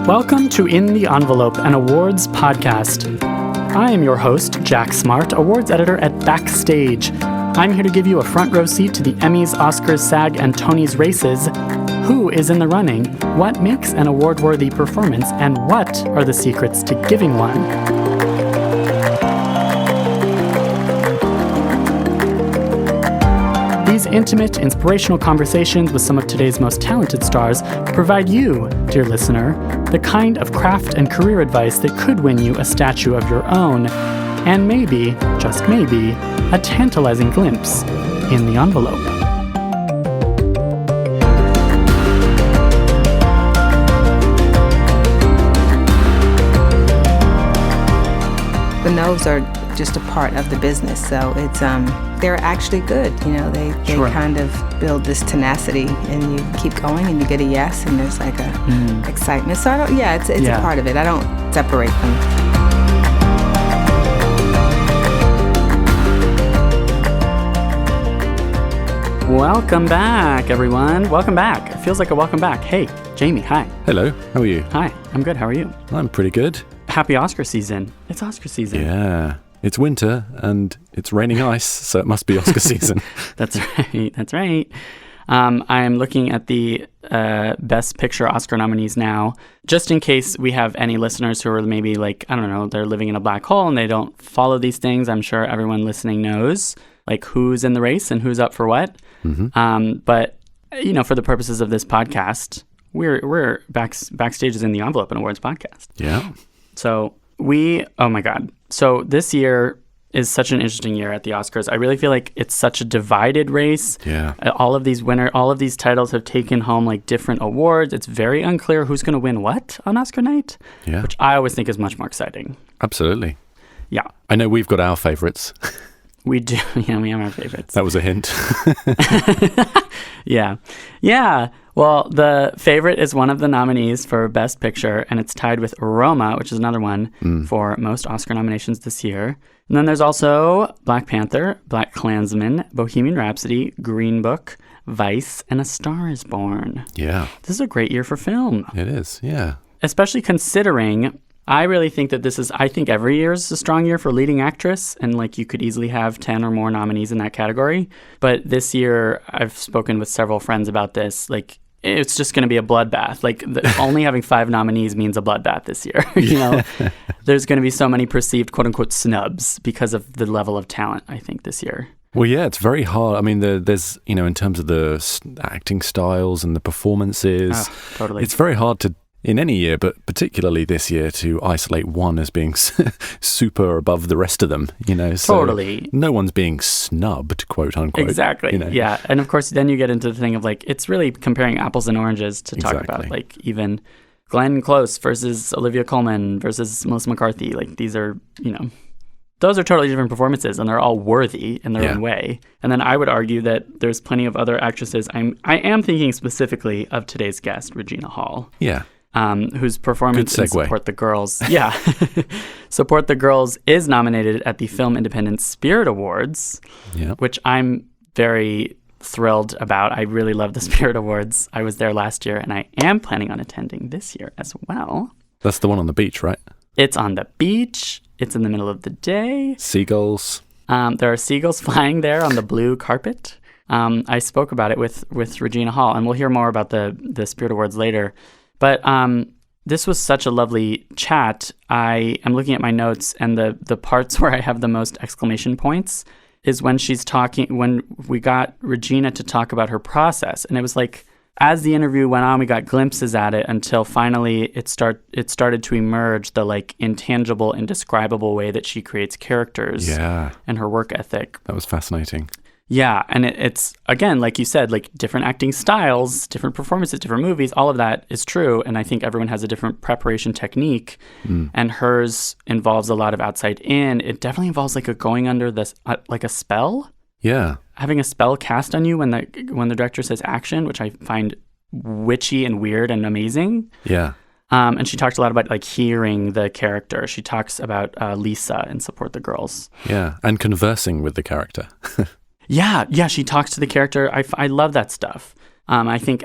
Welcome to In the Envelope, an awards podcast. I am your host, Jack Smart, awards editor at Backstage. I'm here to give you a front row seat to the Emmys, Oscars, SAG, and Tonys races. Who is in the running? What makes an award-worthy performance? And what are the secrets to giving one? These intimate, inspirational conversations with some of today's most talented stars provide you, dear listener, the kind of craft and career advice that could win you a statue of your own, and maybe, just maybe, a tantalizing glimpse in the envelope. The no's are just a part of the business, so it's they're actually good. You know, they Sure. kind of build this tenacity, and you keep going, and you get a yes, and there's like a excitement. So it's a part of it. I don't separate them. Welcome back, everyone. Welcome back. It feels like a welcome back. Hey, Jamie, hi. Hello, how are you? Hi, I'm good. How are you? I'm pretty good. Happy Oscar season. It's Oscar season. Yeah, it's winter and it's raining ice, so it must be Oscar season. That's right. I'm looking at the Best Picture Oscar nominees now, just in case we have any listeners who are maybe like, I don't know, they're living in a black hole and they don't follow these things. I'm sure everyone listening knows like who's in the race and who's up for what. Mm-hmm. But, you know, for the purposes of this podcast, we're Backstage is in the Envelope, an awards podcast. Yeah. So oh my God. So this year is such an interesting year at the Oscars. I really feel like it's such a divided race. Yeah. All of these titles have taken home like different awards. It's very unclear who's going to win what on Oscar night, which I always think is much more exciting. Absolutely. Yeah. I know we've got our favorites. We do. Yeah, we have our favorites. That was a hint. Yeah. Well, the favorite is one of the nominees for Best Picture, and it's tied with Roma, which is another one for most Oscar nominations this year. And then there's also Black Panther, Black Klansman, Bohemian Rhapsody, Green Book, Vice, and A Star is Born. Yeah. This is a great year for film. It is, yeah. Especially considering, I really think that I think every year is a strong year for leading actress, and like you could easily have 10 or more nominees in that category. But this year, I've spoken with several friends about this, like, it's just going to be a bloodbath. Like, only having 5 nominees means a bloodbath this year. You know, there's going to be so many perceived quote-unquote snubs because of the level of talent, I think, this year. Well, yeah, it's very hard. I mean, there's, you know, in terms of the acting styles and the performances, totally. It's very hard to, in any year, but particularly this year, to isolate one as being super above the rest of them, you know. So totally. No one's being snubbed, quote unquote. Exactly. You know? Yeah. And of course, then you get into the thing of like, it's really comparing apples and oranges to talk about like even Glenn Close versus Olivia Colman versus Melissa McCarthy. Like these are, you know, those are totally different performances and they're all worthy in their own way. And then I would argue that there's plenty of other actresses. I am thinking specifically of today's guest, Regina Hall. Yeah. Whose performance in Support the Girls, Support the Girls is nominated at the Film Independent Spirit Awards, which I'm very thrilled about. I really love the Spirit Awards. I was there last year, and I am planning on attending this year as well. That's the one on the beach, right? It's on the beach. It's in the middle of the day. Seagulls. There are seagulls flying there on the blue carpet. I spoke about it with Regina Hall, and we'll hear more about the Spirit Awards later. But this was such a lovely chat. I am looking at my notes, and the parts where I have the most exclamation points is when when we got Regina to talk about her process. And it was like, as the interview went on, we got glimpses at it until finally it started to emerge, the like intangible, indescribable way that she creates characters and her work ethic. That was fascinating. Yeah, and it's, again, like you said, like different acting styles, different performances, different movies, all of that is true. And I think everyone has a different preparation technique. And hers involves a lot of outside in. It definitely involves like going under this, like a spell. Yeah. Having a spell cast on you when the director says action, which I find witchy and weird and amazing. Yeah. And she talks a lot about like hearing the character. She talks about Lisa in Support the Girls. Yeah, and conversing with the character. Yeah, she talks to the character. I love that stuff. I think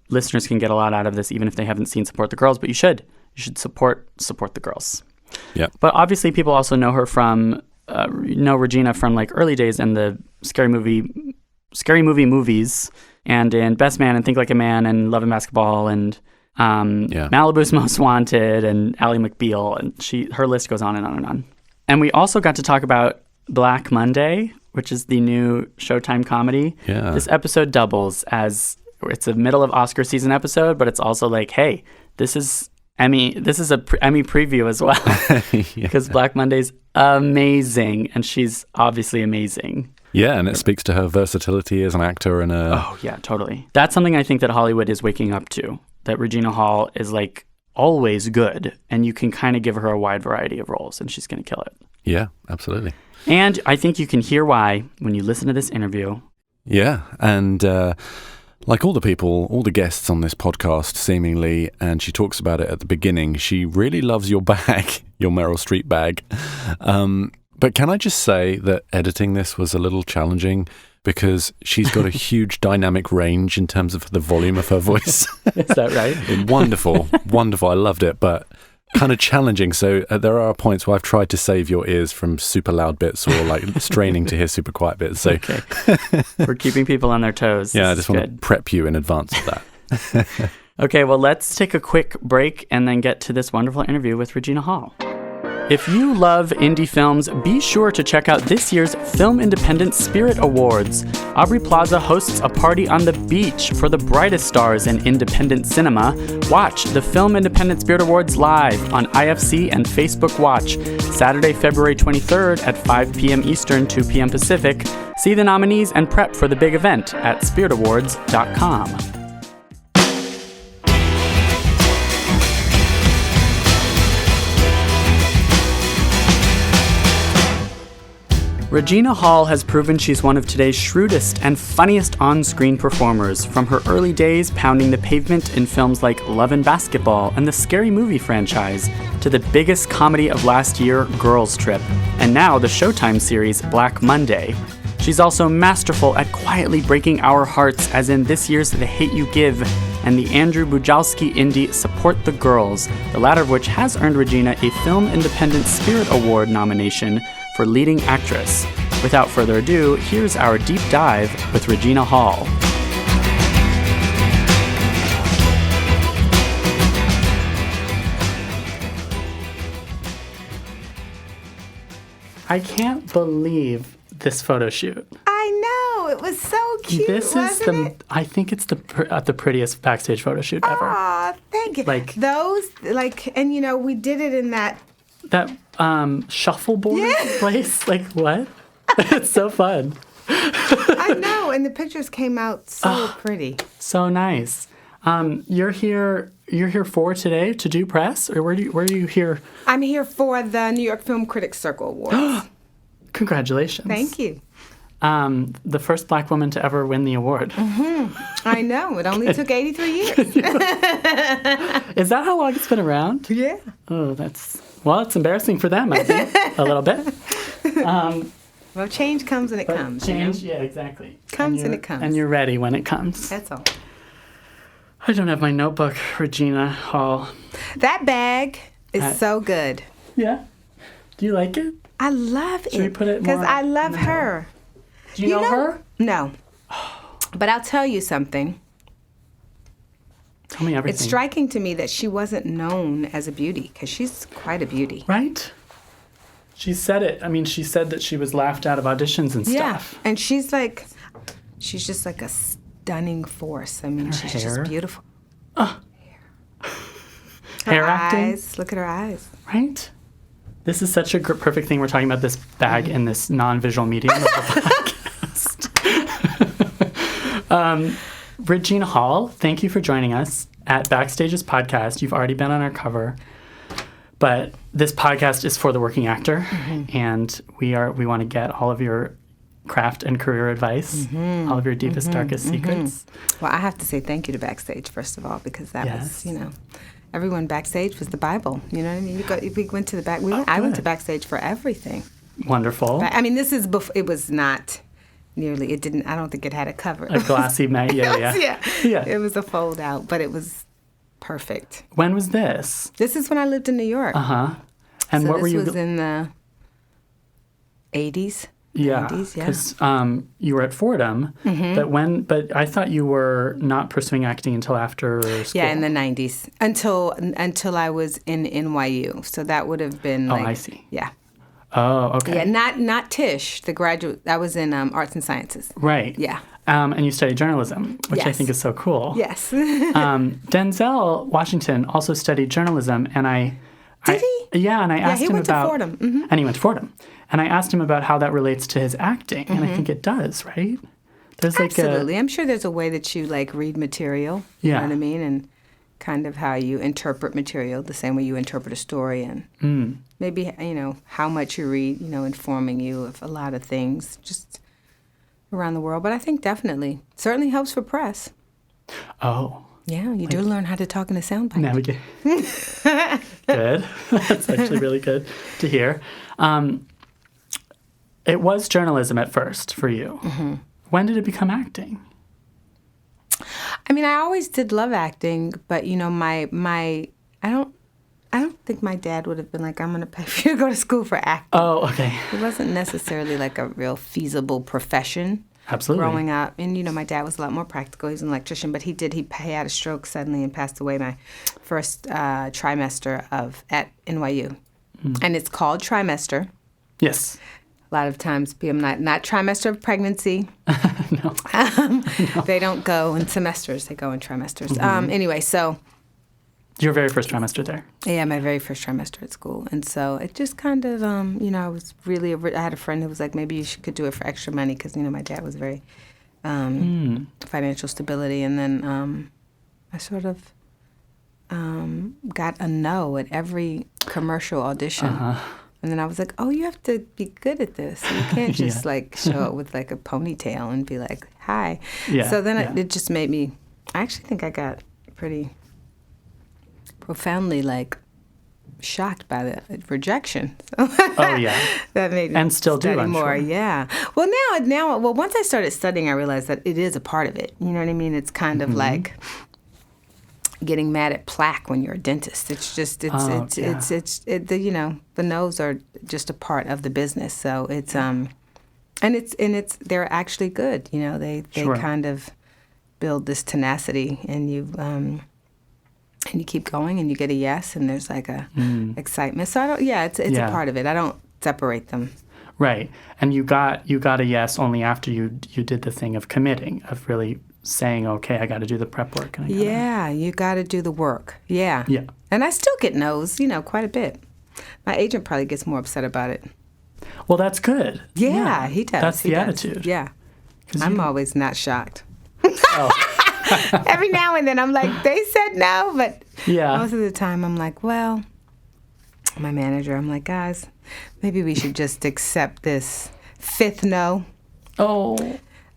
listeners can get a lot out of this even if they haven't seen Support the Girls, but you should. You should support the girls. Yeah. But obviously people also know her from, know Regina from like early days in the Scary Movie movies and in Best Man and Think Like a Man and Love and Basketball and Malibu's Most Wanted and Ally McBeal, and her list goes on and on and on. And we also got to talk about Black Monday, which is the new Showtime comedy. Yeah. This episode doubles as it's a middle of Oscar season episode, but it's also like, hey, this is Emmy preview as well because Black Monday's amazing and she's obviously amazing. Yeah, and it speaks to her versatility as an actor and Oh, yeah, totally. That's something I think that Hollywood is waking up to, that Regina Hall is like always good and you can kind of give her a wide variety of roles and she's going to kill it. Yeah, absolutely. And I think you can hear why when you listen to this interview. Yeah, and like all the guests on this podcast, seemingly, and she talks about it at the beginning, she really loves your bag, your Meryl Streep bag. But can I just say that editing this was a little challenging because she's got a huge dynamic range in terms of the volume of her voice. Is that right? Wonderful. I loved it, but kind of challenging. So there are points where I've tried to save your ears from super loud bits or like straining to hear super quiet bits. So okay. We're keeping people on their toes. Yeah, I just want to prep you in advance of that. Okay, well, let's take a quick break and then get to this wonderful interview with Regina Hall. If you love indie films, be sure to check out this year's Film Independent Spirit Awards. Aubrey Plaza hosts a party on the beach for the brightest stars in independent cinema. Watch the Film Independent Spirit Awards live on IFC and Facebook Watch, Saturday, February 23rd at 5 p.m. Eastern, 2 p.m. Pacific. See the nominees and prep for the big event at spiritawards.com. Regina Hall has proven she's one of today's shrewdest and funniest on-screen performers, from her early days pounding the pavement in films like Love and Basketball and the Scary Movie franchise, to the biggest comedy of last year, Girls Trip, and now the Showtime series Black Monday. She's also masterful at quietly breaking our hearts, as in this year's The Hate U Give and the Andrew Bujalski indie Support the Girls, the latter of which has earned Regina a Film Independent Spirit Award nomination for leading actress. Without further ado, here's our deep dive with Regina Hall. I can't believe this photo shoot. I know, it was so cute. I think it's the prettiest backstage photo shoot ever. Aw, thank you. And you know, we did it in that shuffleboard place. Like, what? It's so fun. I know, and the pictures came out so pretty. So nice. You're here for today to do press, or where are you here? I'm here for the New York Film Critics Circle Awards. Congratulations. Thank you. The first Black woman to ever win the award. Mm-hmm. I know. It only took 83 years. Is that how long it's been around? Yeah. Oh, it's embarrassing for them, I think, a little bit. Well, change comes when it comes. Change, you know? yeah, exactly. Comes when it comes. And you're ready when it comes. That's all. I don't have my notebook, Regina Hall. That bag is so good. Yeah? Do you like it? I love it. Should we put it more? Because I love her. Do you know her? No. But I'll tell you something. Tell me everything. It's striking to me that she wasn't known as a beauty, because she's quite a beauty. Right? She said it. I mean, she said that she was laughed out of auditions and stuff. Yeah, and she's just like a stunning force. I mean, she's just beautiful. Her Hair acting? eyes. Look at her eyes. Right? This is such a perfect thing. We're talking about this bag in this non-visual medium of the podcast. Regina Hall, thank you for joining us at Backstage's podcast. You've already been on our cover, but this podcast is for the working actor, and we want to get all of your craft and career advice, all of your deepest, darkest secrets. Well, I have to say thank you to Backstage, first of all, because that was, everyone backstage was the Bible. You know what I mean? We went to the back. I went to Backstage for everything. Wonderful. I mean, this is before. It was not nearly. It didn't. I don't think it had a cover. A glossy mat. Yeah. It was a fold out, but it was perfect. When was this? This is when I lived in New York. And so what were you? This was in the 80s. Yeah, 90s, because you were at Fordham, but I thought you were not pursuing acting until after school. Yeah, in the 90s until I was in NYU. So that would have been. Oh, I see. Yeah. Oh, okay. Yeah, not Tisch, the graduate. I was in Arts and Sciences. Right. Yeah. And you studied journalism, which I think is so cool. Yes. Denzel Washington also studied journalism, and Did he? Yeah, and I asked him about. He went to Fordham. And he went to Fordham. And I asked him about how that relates to his acting, and I think it does, right? There's Absolutely. I'm sure there's a way that you read material, you know what I mean, and kind of how you interpret material, the same way you interpret a story, and maybe, how much you read, informing you of a lot of things just around the world. But I think definitely, certainly helps for press. Oh. Yeah, you do learn how to talk in a soundbite. Navigate. Good. That's actually really good to hear. It was journalism at first for you. When did it become acting? I mean, I always did love acting, but I don't think my dad would have been like, I'm going to pay for you to go to school for acting. Oh, okay. It wasn't necessarily like a real feasible profession. Absolutely. Growing up, and my dad was a lot more practical. He was an electrician, but he had a stroke suddenly and passed away my first trimester at NYU, and it's called trimester. Yes. A lot of times, I'm not trimester of pregnancy. No. They don't go in semesters; they go in trimesters. Anyway, so your very first trimester there. Yeah, my very first trimester at school, and so it just kind of, I was really. I had a friend who was like, maybe you could do it for extra money because my dad was very financial stability, and then I sort of got a no at every commercial audition. And then I was like, oh, you have to be good at this. You can't just show up with a ponytail and be like, hi. Yeah. So then it just made me, I actually think I got pretty profoundly shocked by the rejection. Oh, yeah. That made me and still study do, I'm more. sure. Yeah. Well, now, once I started studying, I realized that it is a part of it. You know what I mean? It's kind of like getting mad at plaque when you're a dentist. It's just the nose are just a part of the business. So it's and they're actually good. They kind of build this tenacity, and you keep going, and you get a yes, and there's a excitement. So it's a part of it. I don't separate them. Right. And you got a yes only after you did the thing of committing, of really saying, okay, I got to do the prep work. And you got to do the work. Yeah. Yeah. And I still get no's, quite a bit. My agent probably gets more upset about it. Well, that's good. Yeah, he does. That's the attitude. Yeah. I'm always not shocked. Oh. Every now and then I'm like, they said no, but yeah. Most of the time I'm like, well, my manager, I'm like, guys, maybe we should just accept this fifth no. Oh.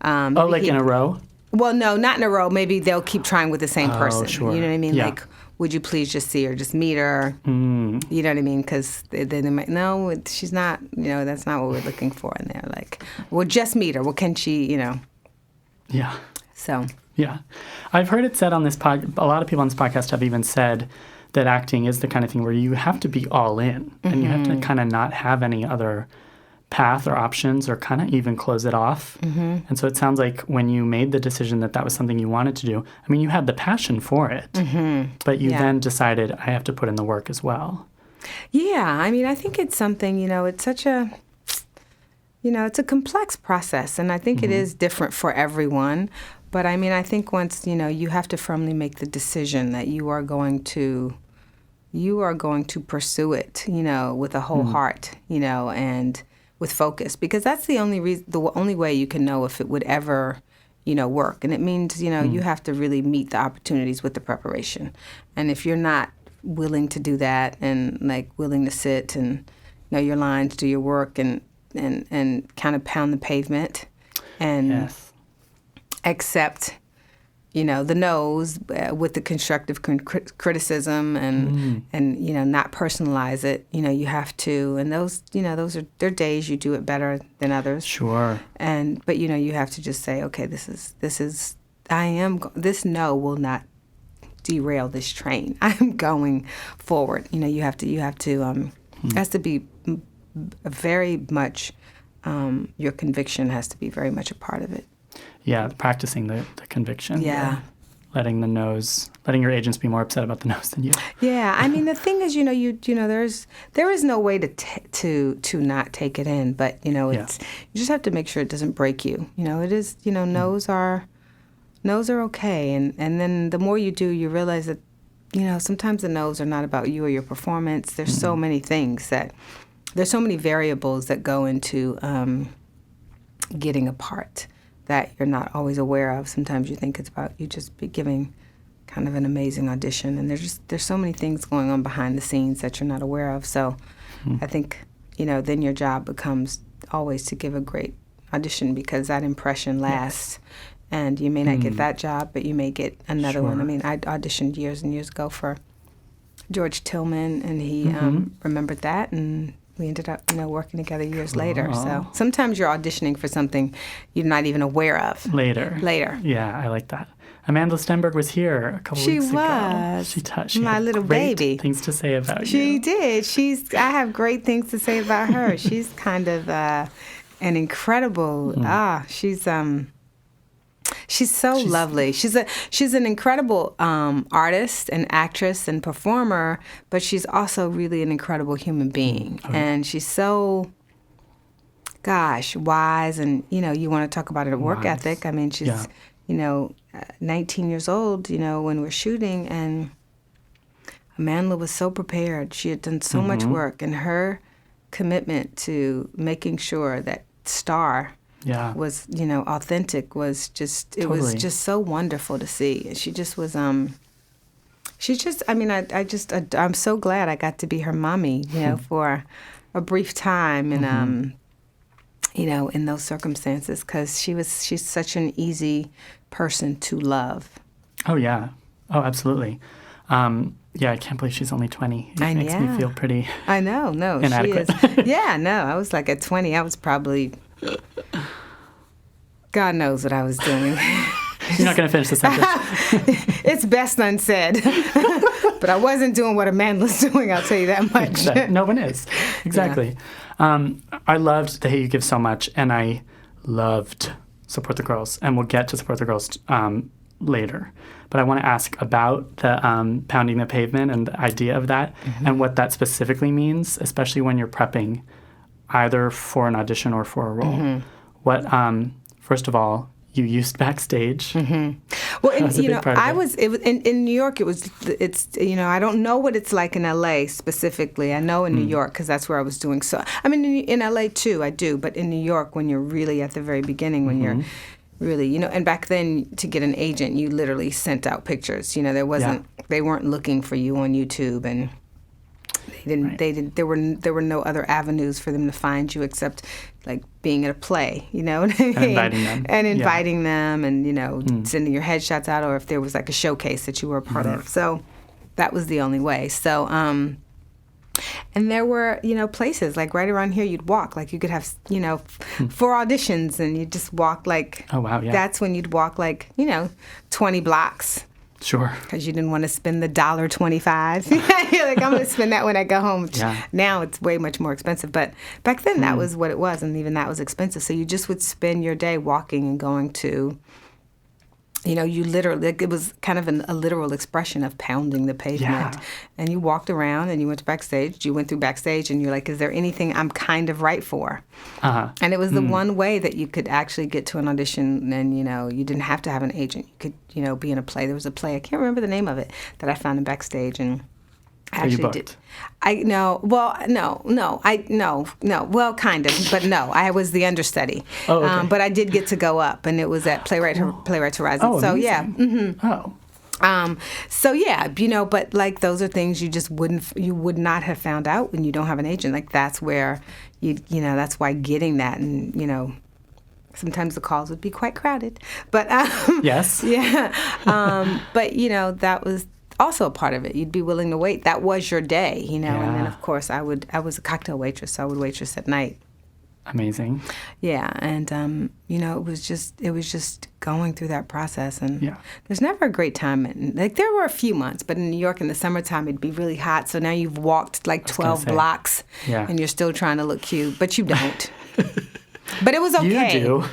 In a row? Well, no, not in a row. Maybe they'll keep trying with the same person. Sure. You know what I mean? Yeah. Would you please just see her, just meet her? You know what I mean? Because then they might, no, she's not, that's not what we're looking for. And they're like, well, just meet her. Well, can she, Yeah. So. Yeah. I've heard it said on this a lot of people on this podcast have even said that acting is the kind of thing where you have to be all in, and you have to kind of not have any other path or options, or kind of even close it off. And so it sounds like when you made the decision that was something you wanted to do, I mean, you had the passion for it, but you then decided, I have to put in the work as well. Yeah. I mean, I think it's something, it's such a, it's a complex process, and I think it is different for everyone. But I mean, I think once, you have to firmly make the decision that you are going to pursue it, with a whole heart, and with focus, because that's the only way you can know if it would ever, work. And it means, you have to really meet the opportunities with the preparation. And if you're not willing to do that, and willing to sit and know your lines, do your work, and kind of pound the pavement, and accept, the no's with the constructive criticism and not personalize it. You have to, and those there are days you do it better than others. Sure. But you have to just say, okay, this no will not derail this train. I'm going forward. You have to it has to be very much, your conviction has to be very much a part of it. Yeah, practicing the conviction. Yeah. Letting your agents be more upset about the no's than you. Yeah, I mean the thing is, there is no way to not take it in, but it's you just have to make sure it doesn't break you. It is no's are okay, and then the more you do, you realize that sometimes the no's are not about you or your performance. There's so many things there's so many variables that go into getting a part that you're not always aware of. Sometimes you think it's about you just be giving kind of an amazing audition, and there's so many things going on behind the scenes that you're not aware of. So I think then your job becomes always to give a great audition, because that impression lasts. And you may not get that job, but you may get another one. I mean, I auditioned years and years ago for George Tillman, and he remembered that, and we ended up, working together years later. So sometimes you're auditioning for something you're not even aware of. Later. Yeah, I like that. Amandla Stenberg was here a couple weeks ago. She my had little great baby. Things to say about you. She did. I have great things to say about her. She's kind of an incredible. She's so lovely. She's an incredible artist and actress and performer, but she's also really an incredible human being. And she's so, wise. And, you want to talk about her work ethic. I mean, she's, 19 years old, when we're shooting. And Amandla was so prepared. She had done so much work. And her commitment to making sure that Star was, authentic was just, it was just so wonderful to see. She just was, I'm so glad I got to be her mommy, for a brief time and, in those circumstances, because she's such an easy person to love. Oh, yeah. Oh, absolutely. I can't believe she's only 20. It makes me feel pretty I know, no, inadequate. She is. Yeah, no, I was like at 20, I was probably, God knows what I was doing. You're not going to finish the sentence. It's best unsaid. But I wasn't doing what Amandla's doing, I'll tell you that much. Exactly. No one is. Exactly. Yeah. I loved the Hey You Give So Much, and I loved Support the Girls, and we'll get to Support the Girls later. But I want to ask about the pounding the pavement and the idea of that and what that specifically means, especially when you're prepping either for an audition or for a role. What, first of all, you used Backstage. Well, in New York. I don't know what it's like in LA specifically. I know in New York because that's where I was doing. So I mean, in LA too, I do. But in New York, when you're really at the very beginning, when you're really, and back then to get an agent, you literally sent out pictures. There wasn't, they weren't looking for you on YouTube, and there were no other avenues for them to find you except like being at a play, what I mean? And inviting them. And inviting them and, sending your headshots out, or if there was like a showcase that you were a part of. So that was the only way. So, and there were, places like right around here you'd walk, like you could have, 4 auditions and you just walk like, oh wow, yeah. That's when you'd walk like, 20 blocks. Sure. Because you didn't want to spend the $1.25. You're like, I'm going to spend that when I go home. Yeah. Now it's way much more expensive. But back then that was what it was, and even that was expensive. So you just would spend your day walking and going to, you literally, it was kind of a literal expression of pounding the pavement. Yeah. And you walked around and you went to Backstage. You went through Backstage and you're like, is there anything I'm kind of right for? And it was the one way that you could actually get to an audition, and, you didn't have to have an agent. You could, be in a play. There was a play, I can't remember the name of it, that I found in Backstage, and I actually did. Well, kind of, but no, I was the understudy. Oh, okay. But I did get to go up, and it was at Playwrights Horizon. Oh, so amazing. But like those are things you would not have found out when you don't have an agent. Like that's where that's why getting that and Sometimes the calls would be quite crowded, but Yes. yeah. But that was also a part of it. You'd be willing to wait. That was your day, And then of course I was a cocktail waitress, so I would waitress at night. Amazing. Yeah, and it was just going through that process, and there's never a great time. There were a few months, but in New York in the summertime it'd be really hot. So now you've walked like 12 blocks, and you're still trying to look cute, but you don't. But it was okay. You do.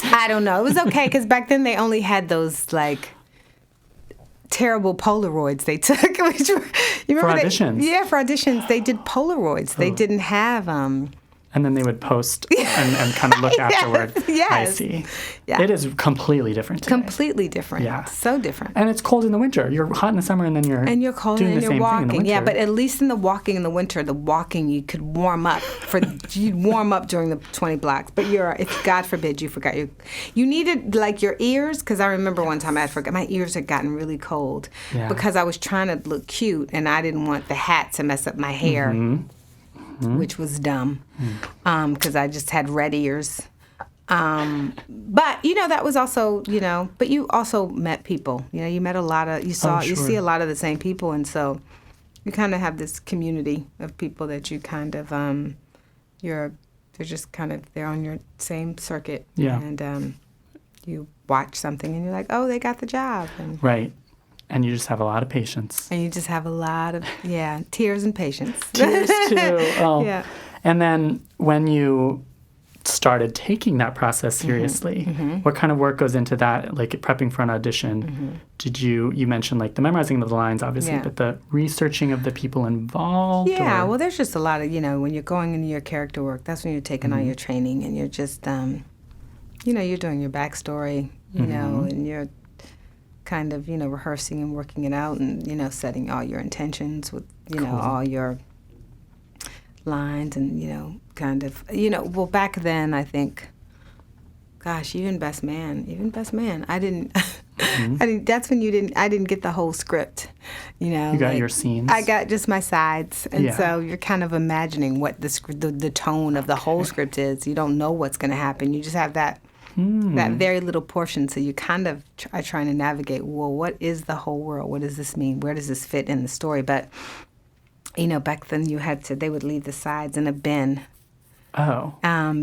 I don't know. It was okay because back then they only had those like terrible Polaroids they took. Which were, you remember for auditions. For auditions they did Polaroids. They didn't have. And then they would post and kind of look afterward. Yes. I see. Yeah. It is completely different today. Completely different. Yeah. So different. And it's cold in the winter. You're hot in the summer, and then you're cold doing and the you're same walking. thing in the winter. Yeah, but at least in the walking in the winter, you could warm up. You'd warm up during the 20 blocks. But if God forbid you forgot you needed like your ears, because I remember one time I forgot my ears had gotten really cold because I was trying to look cute and I didn't want the hat to mess up my hair. Which was dumb, because I just had red ears. But that was also, but you also met people. You met a lot of, you see a lot of the same people, and so you kind of have this community of people that you kind of, they're on your same circuit. Yeah. And you watch something and you're like, oh, they got the job. And, right. And you just have a lot of patience. And you just have a lot of, tears and patience. Tears, too. Oh. Yeah. And then when you started taking that process seriously, what kind of work goes into that, like prepping for an audition? Did you mentioned like the memorizing of the lines, obviously, but the researching of the people involved? Yeah, well, there's just a lot of, when you're going into your character work, that's when you're taking all your training and you're just, you're doing your backstory, and you're kind of, rehearsing and working it out and, setting all your intentions with, all your lines and, kind of, well, back then, I think, gosh, even Best Man, I didn't, that's when I didn't get the whole script, You got your scenes? I got just my sides. And so you're kind of imagining what the tone of the whole script is. You don't know what's going to happen. You just have that very little portion, so you kind of are trying to navigate, well, what is the whole world? What does this mean? Where does this fit in the story? But, back then they would leave the sides in a bin. Oh.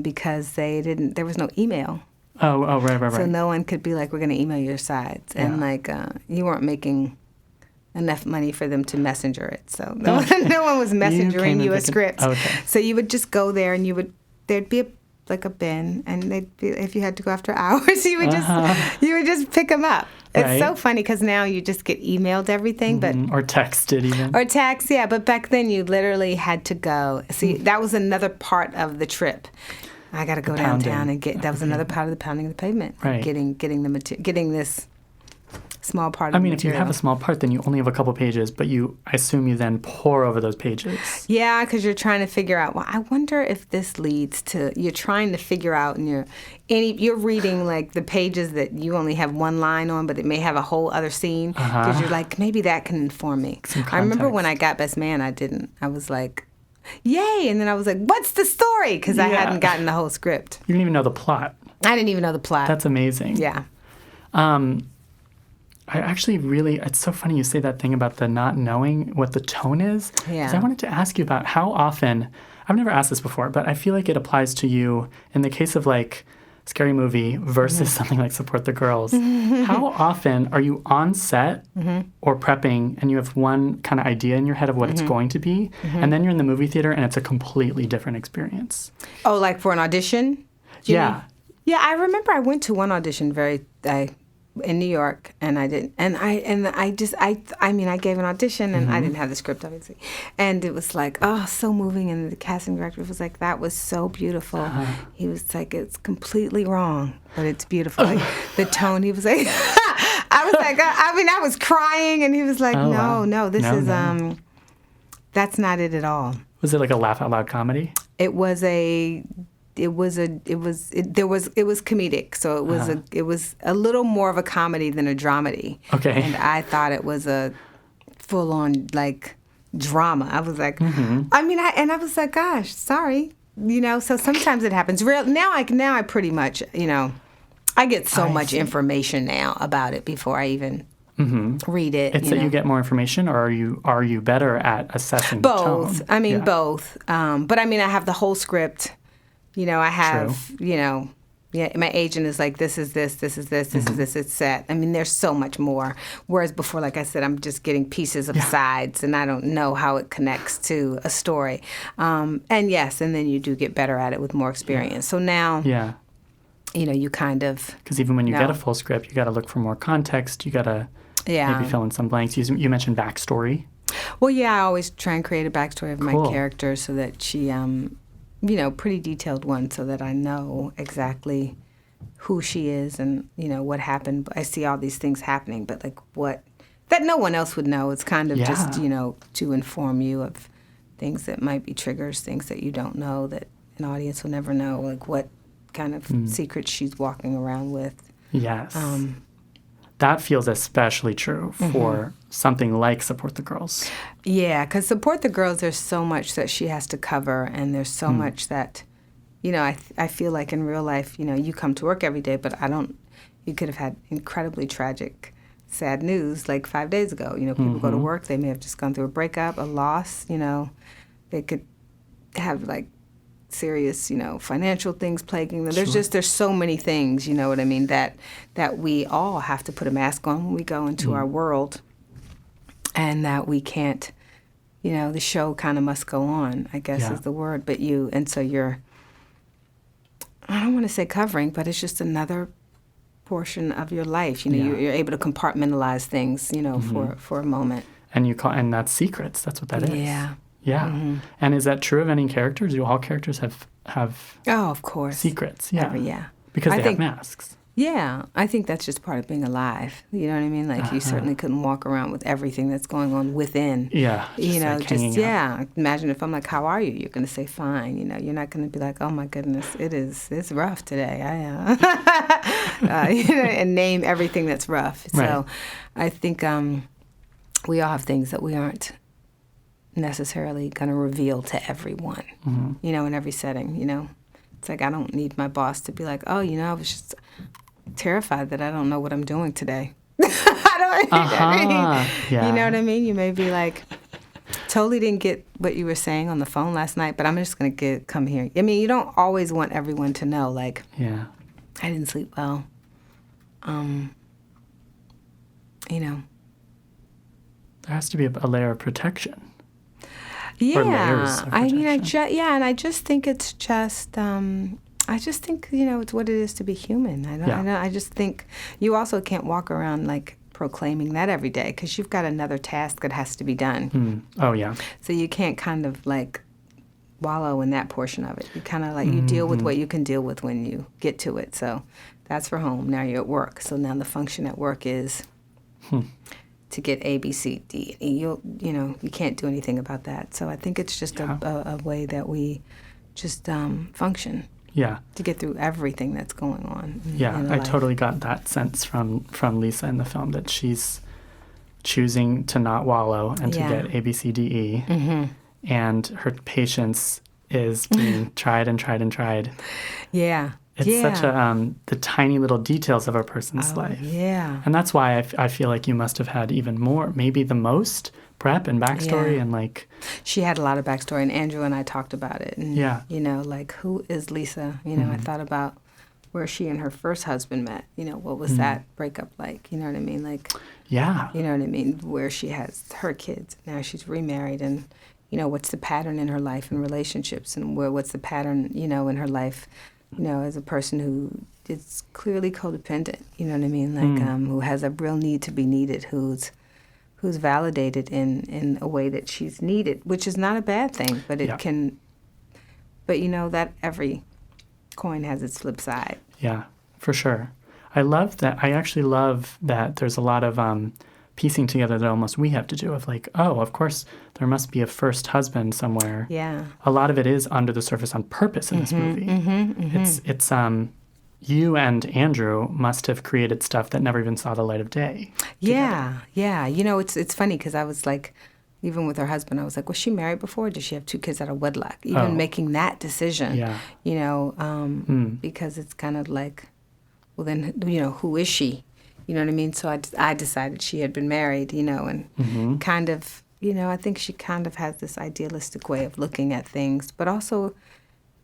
Because there was no email. Oh, right. So no one could be like, we're going to email your sides. And, you weren't making enough money for them to messenger it. So no one was messengering you a script. Okay. So you would just go there and there'd be a bin, and if you had to go after hours, you would just pick them up. It's so funny because now you just get emailed everything, but or texted even. Or text, yeah. But back then you literally had to go. See, that was another part of the trip. I got to go downtown and get. That was another part of the pounding of the pavement. Right. Getting this small part of the material. If you have a small part, then you only have a couple pages, but I assume you then pour over those pages. Yeah, because you're trying to figure out, well, I wonder if this leads to, you're trying to figure out, and you're reading like the pages that you only have one line on, but it may have a whole other scene, because you're like, maybe that can inform me. I remember when I got Best Man, I was like, yay, and then I was like, what's the story? Because I hadn't gotten the whole script. You didn't even know the plot. I didn't even know the plot. That's amazing. Yeah. I actually it's so funny you say that thing about the not knowing what the tone is. Yeah. Because I wanted to ask you about how often, I've never asked this before, but I feel like it applies to you in the case of like Scary Movie versus something like Support the Girls. How often are you on set or prepping and you have one kind of idea in your head of what it's going to be, and then you're in the movie theater and it's a completely different experience? Oh, like for an audition? Yeah. Yeah, I remember I went to one audition in New York, and I didn't, I gave an audition, and I didn't have the script, obviously, and it was like, oh, so moving, and the casting director was like, that was so beautiful. He was like, it's completely wrong, but it's beautiful. Like, the tone, he was like, I was like, I was crying, and he was like, that's not it at all. Was it like a laugh out loud comedy? It was comedic, so it was a little more of a comedy than a dramedy. Okay. And I thought it was a full on like drama. I was like, I was like, gosh, sorry, So sometimes it happens. Now I pretty much, I get so much information now about it before I even read it. It's that you get more information, or are you better at assessing both? tone? I mean, both. But I mean, I have the whole script. I have, my agent is like, this is this, this is this, this is this, it's set. I mean, there's so much more. Whereas before, like I said, I'm just getting pieces of sides, and I don't know how it connects to a story. And then you do get better at it with more experience. So now, you kind of... Because even when you get a full script, you got to look for more context. You got to maybe fill in some blanks. You mentioned backstory. Well, I always try and create a backstory of my character so that she... pretty detailed one so that I know exactly who she is and, what happened. I see all these things happening, but like that no one else would know. It's kind of just, to inform you of things that might be triggers, things that you don't know that an audience will never know, like what kind of secrets she's walking around with. Yes. That feels especially true for something like Support the Girls. Yeah, because Support the Girls, there's so much that she has to cover, and there's so much that, I feel like in real life, you come to work every day, but you could have had incredibly tragic, sad news like 5 days ago. People go to work, they may have just gone through a breakup, a loss, they could have like serious, financial things plaguing them. There's so many things, you know what I mean, that we all have to put a mask on when we go into our world, and that we can't, the show kind of must go on, I guess is the word. But so you're, I don't want to say covering, but it's just another portion of your life. You're able to compartmentalize things, for a moment. And that's secrets. That's what that is. Yeah. Yeah. And is that true of any characters? Do all characters have oh, of course, secrets? Yeah. Because I they think, have masks. Yeah. I think that's just part of being alive. You know what I mean? Like you certainly couldn't walk around with everything that's going on within. Yeah. Imagine if I'm like, how are you? You're going to say fine. You're not going to be like, oh my goodness, it's rough today. And name everything that's rough. Right. So I think we all have things that we aren't necessarily going to reveal to everyone, in every setting, It's like I don't need my boss to be like, oh, I was just terrified that I don't know what I'm doing today. I don't You know what I mean? You may be like, totally didn't get what you were saying on the phone last night, but I'm just going to come here. I mean, you don't always want everyone to know, like, I didn't sleep well. There has to be a layer of protection. Yeah, or layers of protection. and I just think it's just, I just think it's what it is to be human. I just think you also can't walk around like proclaiming that every day because you've got another task that has to be done. Oh yeah. So you can't kind of like wallow in that portion of it. You kind of like you deal with what you can deal with when you get to it. So that's for home. Now you're at work. So now the function at work is. To get A, B, C, D. You can't do anything about that. So I think it's just a way that we just function. Yeah. To get through everything that's going on. I totally got that sense from Lisa in the film that she's choosing to not wallow and to get A, B, C, D, E. And her patience is being tried and tried and tried. Yeah. It's such the tiny little details of a person's life. Yeah. And that's why I feel like you must have had even more, maybe the most prep and backstory and like... She had a lot of backstory, and Andrew and I talked about it. And, like, who is Lisa? I thought about where she and her first husband met. What was that breakup like? You know what I mean? Like... Yeah. You know what I mean? Where she has her kids. Now she's remarried, and, what's the pattern in her life and relationships, and what's the pattern, in her life... as a person who is clearly codependent, you know what I mean? Like, who has a real need to be needed, who's validated in a way that she's needed, which is not a bad thing, but it can, but that every coin has its flip side. Yeah, for sure. I actually love that there's a lot of piecing together that almost we have to do of like, oh, of course, there must be a first husband somewhere. Yeah. A lot of it is under the surface on purpose in this movie. It's you and Andrew must have created stuff that never even saw the light of day. Yeah. It's funny because I was like, even with her husband, I was like, was she married before? Did she have 2 kids out of wedlock? Even making that decision, because it's kind of like, well, then, who is she? You know what I mean? So I decided she had been married, and kind of, I think she kind of has this idealistic way of looking at things, but also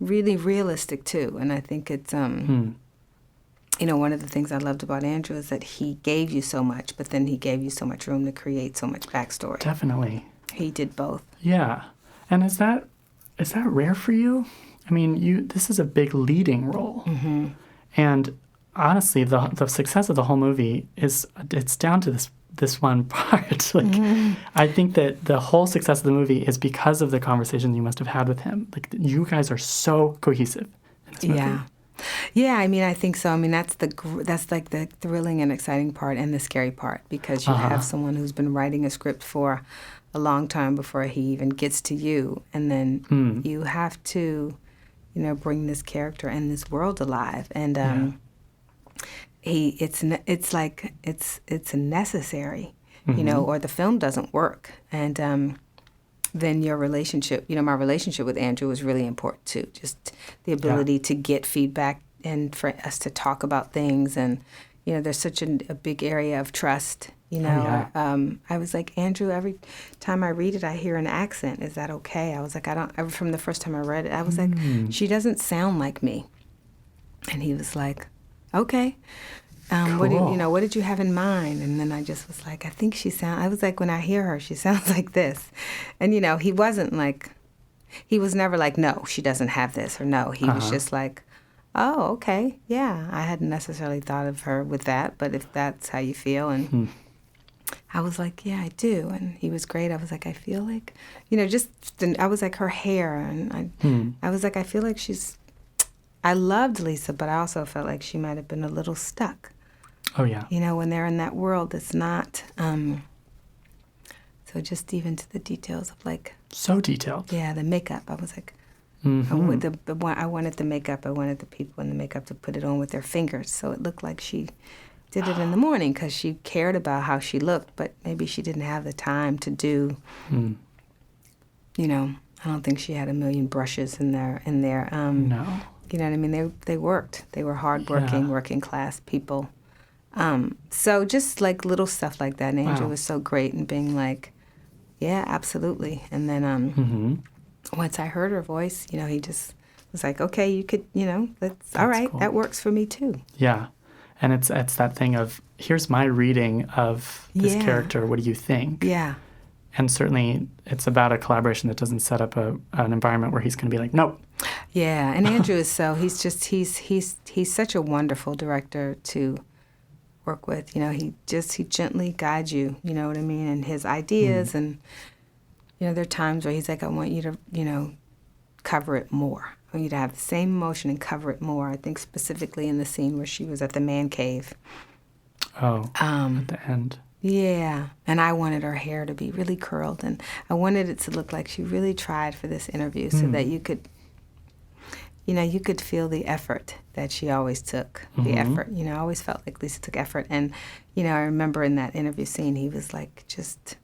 really realistic too. And I think it's, one of the things I loved about Andrew is that he gave you so much, but then he gave you so much room to create so much backstory. Definitely. He did both. Yeah. And is that rare for you? I mean, this is a big leading role. Mm-hmm. And honestly, the success of the whole movie it's down to this one part. I think that the whole success of the movie is because of the conversation you must have had with him. Like, you guys are so cohesive in this movie. Yeah, I mean, I think so. I mean, that's like the thrilling and exciting part and the scary part, because you have someone who's been writing a script for a long time before he even gets to you, and then you have to, bring this character and this world alive, and it's necessary, or the film doesn't work, and then your relationship, my relationship with Andrew was really important too. Just the ability to get feedback and for us to talk about things, and there's such a big area of trust. I was like, Andrew, every time I read it, I hear an accent. Is that okay? I was like, from the first time I read it, I was like, she doesn't sound like me. And he was like, okay. Cool. What did you have in mind? And then I just was like, I think I was like, when I hear her, she sounds like this. And, he wasn't like, he was never like, no, she doesn't have this, or no. He was just like, oh, okay, yeah. I hadn't necessarily thought of her with that, but if that's how you feel. And I was like, yeah, I do. And he was great. I was like, I feel like, I was like, her hair. And I was like, I feel like I loved Lisa, but I also felt like she might have been a little stuck. Oh, yeah. When they're in that world, it's not, so just even to the details of like. So detailed. Yeah, the makeup. I was like, I wanted the makeup. I wanted the people in the makeup to put it on with their fingers, so it looked like she did it in the morning because she cared about how she looked, but maybe she didn't have the time to do, I don't think she had a million brushes in there. No. You know what I mean? They worked. They were hardworking, working class people. So just like little stuff like that. And Andrew was so great in being like, yeah, absolutely. And then once I heard her voice, he just was like, okay, you could, that's all right. Cool. That works for me too. Yeah. And it's that thing of, here's my reading of this character. What do you think? Yeah. And certainly it's about a collaboration that doesn't set up an environment where he's going to be like, nope. Yeah. And Andrew is he's such a wonderful director to work with. He gently guides you, you know what I mean, and his ideas. And, there are times where he's like, I want you to, cover it more. I want you to have the same emotion and cover it more. I think specifically in the scene where she was at the man cave. Oh, at the end. Yeah. And I wanted her hair to be really curled. And I wanted it to look like she really tried for this interview so that you could, you could feel the effort that she always took, the effort. I always felt like Lisa took effort. And, I remember in that interview scene, he was like, just,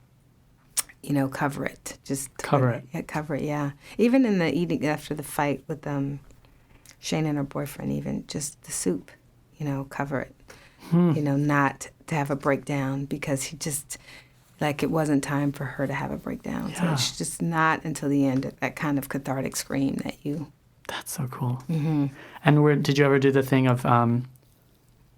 cover it. Just cover it. Yeah, cover it, yeah. Even in the eating, after the fight with Shane and her boyfriend, even just the soup, cover it. Not to have a breakdown, because he just, like, it wasn't time for her to have a breakdown. Yeah. So it's just not until the end, that kind of cathartic scream that you... That's so cool. And did you ever do the thing of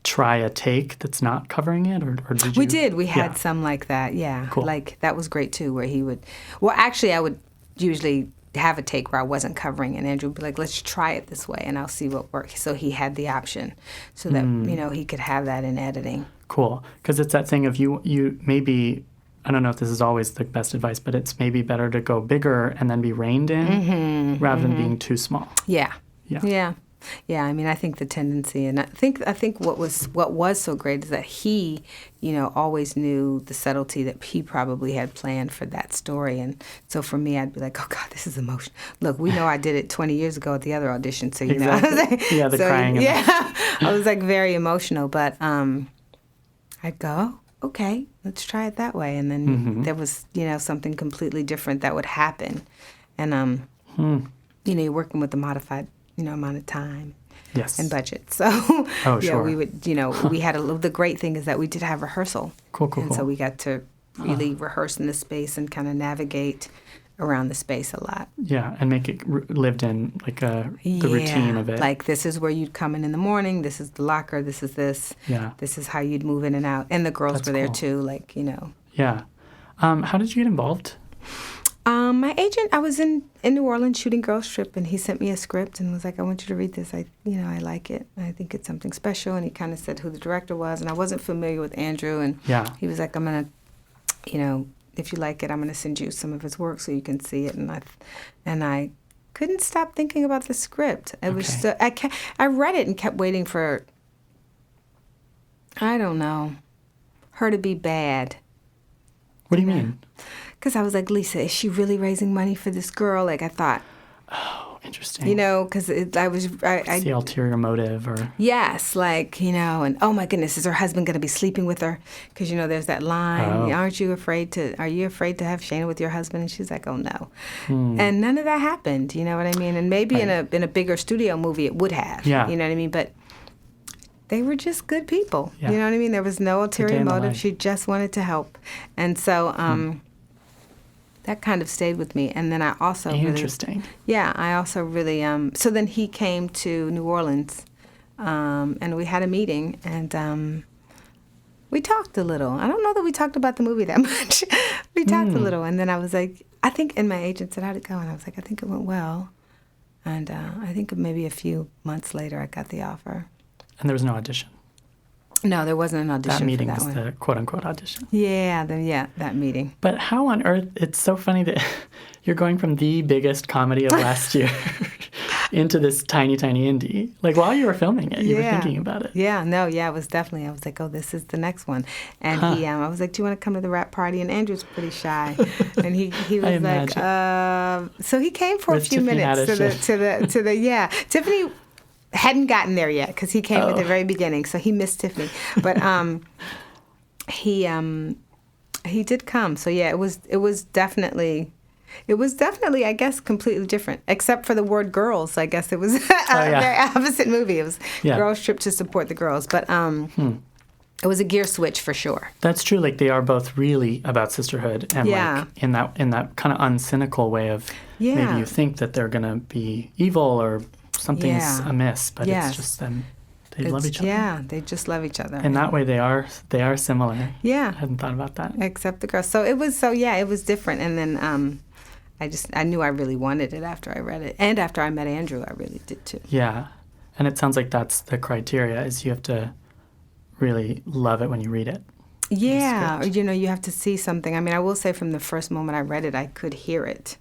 try a take that's not covering it, or did you? We did. We had some like that. Yeah. Cool. Like that was great too, where he would. Well, actually, I would usually have a take where I wasn't covering, and Andrew would be like, "Let's try it this way, and I'll see what works." So he had the option, so that he could have that in editing. Cool, because it's that thing of you maybe. I don't know if this is always the best advice, but it's maybe better to go bigger and then be reined in rather than being too small. Yeah. I mean, I think the tendency, and I think what was so great is that he, always knew the subtlety that he probably had planned for that story. And so for me, I'd be like, oh God, this is emotional. Look, we know I did it 20 years ago at the other audition, so Exactly. Yeah, the crying. Yeah, I was like very emotional, but I'd go, okay, let's try it that way. And then there was, something completely different that would happen. And, you're working with a modified, amount of time. Yes. And budget. So, sure. we would, we had the great thing is that we did have rehearsal. Cool. And so we got to really rehearse in the space and kind of navigate around the space a lot. Yeah, and make it lived in, like the routine of it. Like this is where you'd come in the morning, this is the locker, this is this. Yeah. This is how you'd move in and out. And the girls were there too, like, Yeah. How did you get involved? My agent, I was in New Orleans shooting Girls Trip, and he sent me a script and was like, I want you to read this. I like it. I think it's something special. And he kind of said who the director was, and I wasn't familiar with Andrew. And he was like, I'm going to, if you like it, I'm going to send you some of his work so you can see it. And I couldn't stop thinking about the script. It was I read it and kept waiting for, I don't know, her to be bad. What do you mean? Because I was like, Lisa, is she really raising money for this girl? Like, I thought. Oh, interesting. Because I the ulterior motive or. Yes, like, and oh my goodness, is her husband going to be sleeping with her? Because, there's that line, are you afraid to have Shayna with your husband? And she's like, oh no. And none of that happened, you know what I mean? And maybe in a bigger studio movie it would have, you know what I mean? But they were just good people, you know what I mean? There was no ulterior motive. She just wanted to help. And so, that kind of stayed with me. And then I also Interesting. I also really, so then he came to New Orleans, and we had a meeting, and we talked a little. I don't know that we talked about the movie that much. We talked a little, and then I was like, and my agent said, how'd it go? And I was like, I think it went well. And I think maybe a few months later I got the offer. And there was no audition? No, there wasn't an audition. That meeting for that was one. The quote-unquote audition. Yeah, that meeting. But how on earth, it's so funny that you're going from the biggest comedy of last year into this tiny, tiny indie. Like, while you were filming it, you were thinking about it. Yeah, it was definitely, I was like, oh, this is the next one. And I was like, do you want to come to the rap party? And Andrew's pretty shy. And he was like, so he came for a few Tiffany minutes to the Tiffany hadn't gotten there yet because he came at the very beginning, so he missed Tiffany. But he did come. So yeah, it was definitely, I guess, completely different. Except for the word girls, I guess it was a very opposite movie. It was Girls Trip to support the girls, but it was a gear switch for sure. That's true. Like, they are both really about sisterhood, and like in that kind of uncynical way of maybe you think that they're gonna be evil or something's amiss, but it's just them. They love each other. Yeah, they just love each other. In that way, they are similar. Yeah, I hadn't thought about that. Except the girls. So it was different. And then I knew I really wanted it after I read it, and after I met Andrew, I really did too. Yeah, and it sounds like that's the criteria: is you have to really love it when you read it. Yeah, you have to see something. I mean, I will say from the first moment I read it, I could hear it.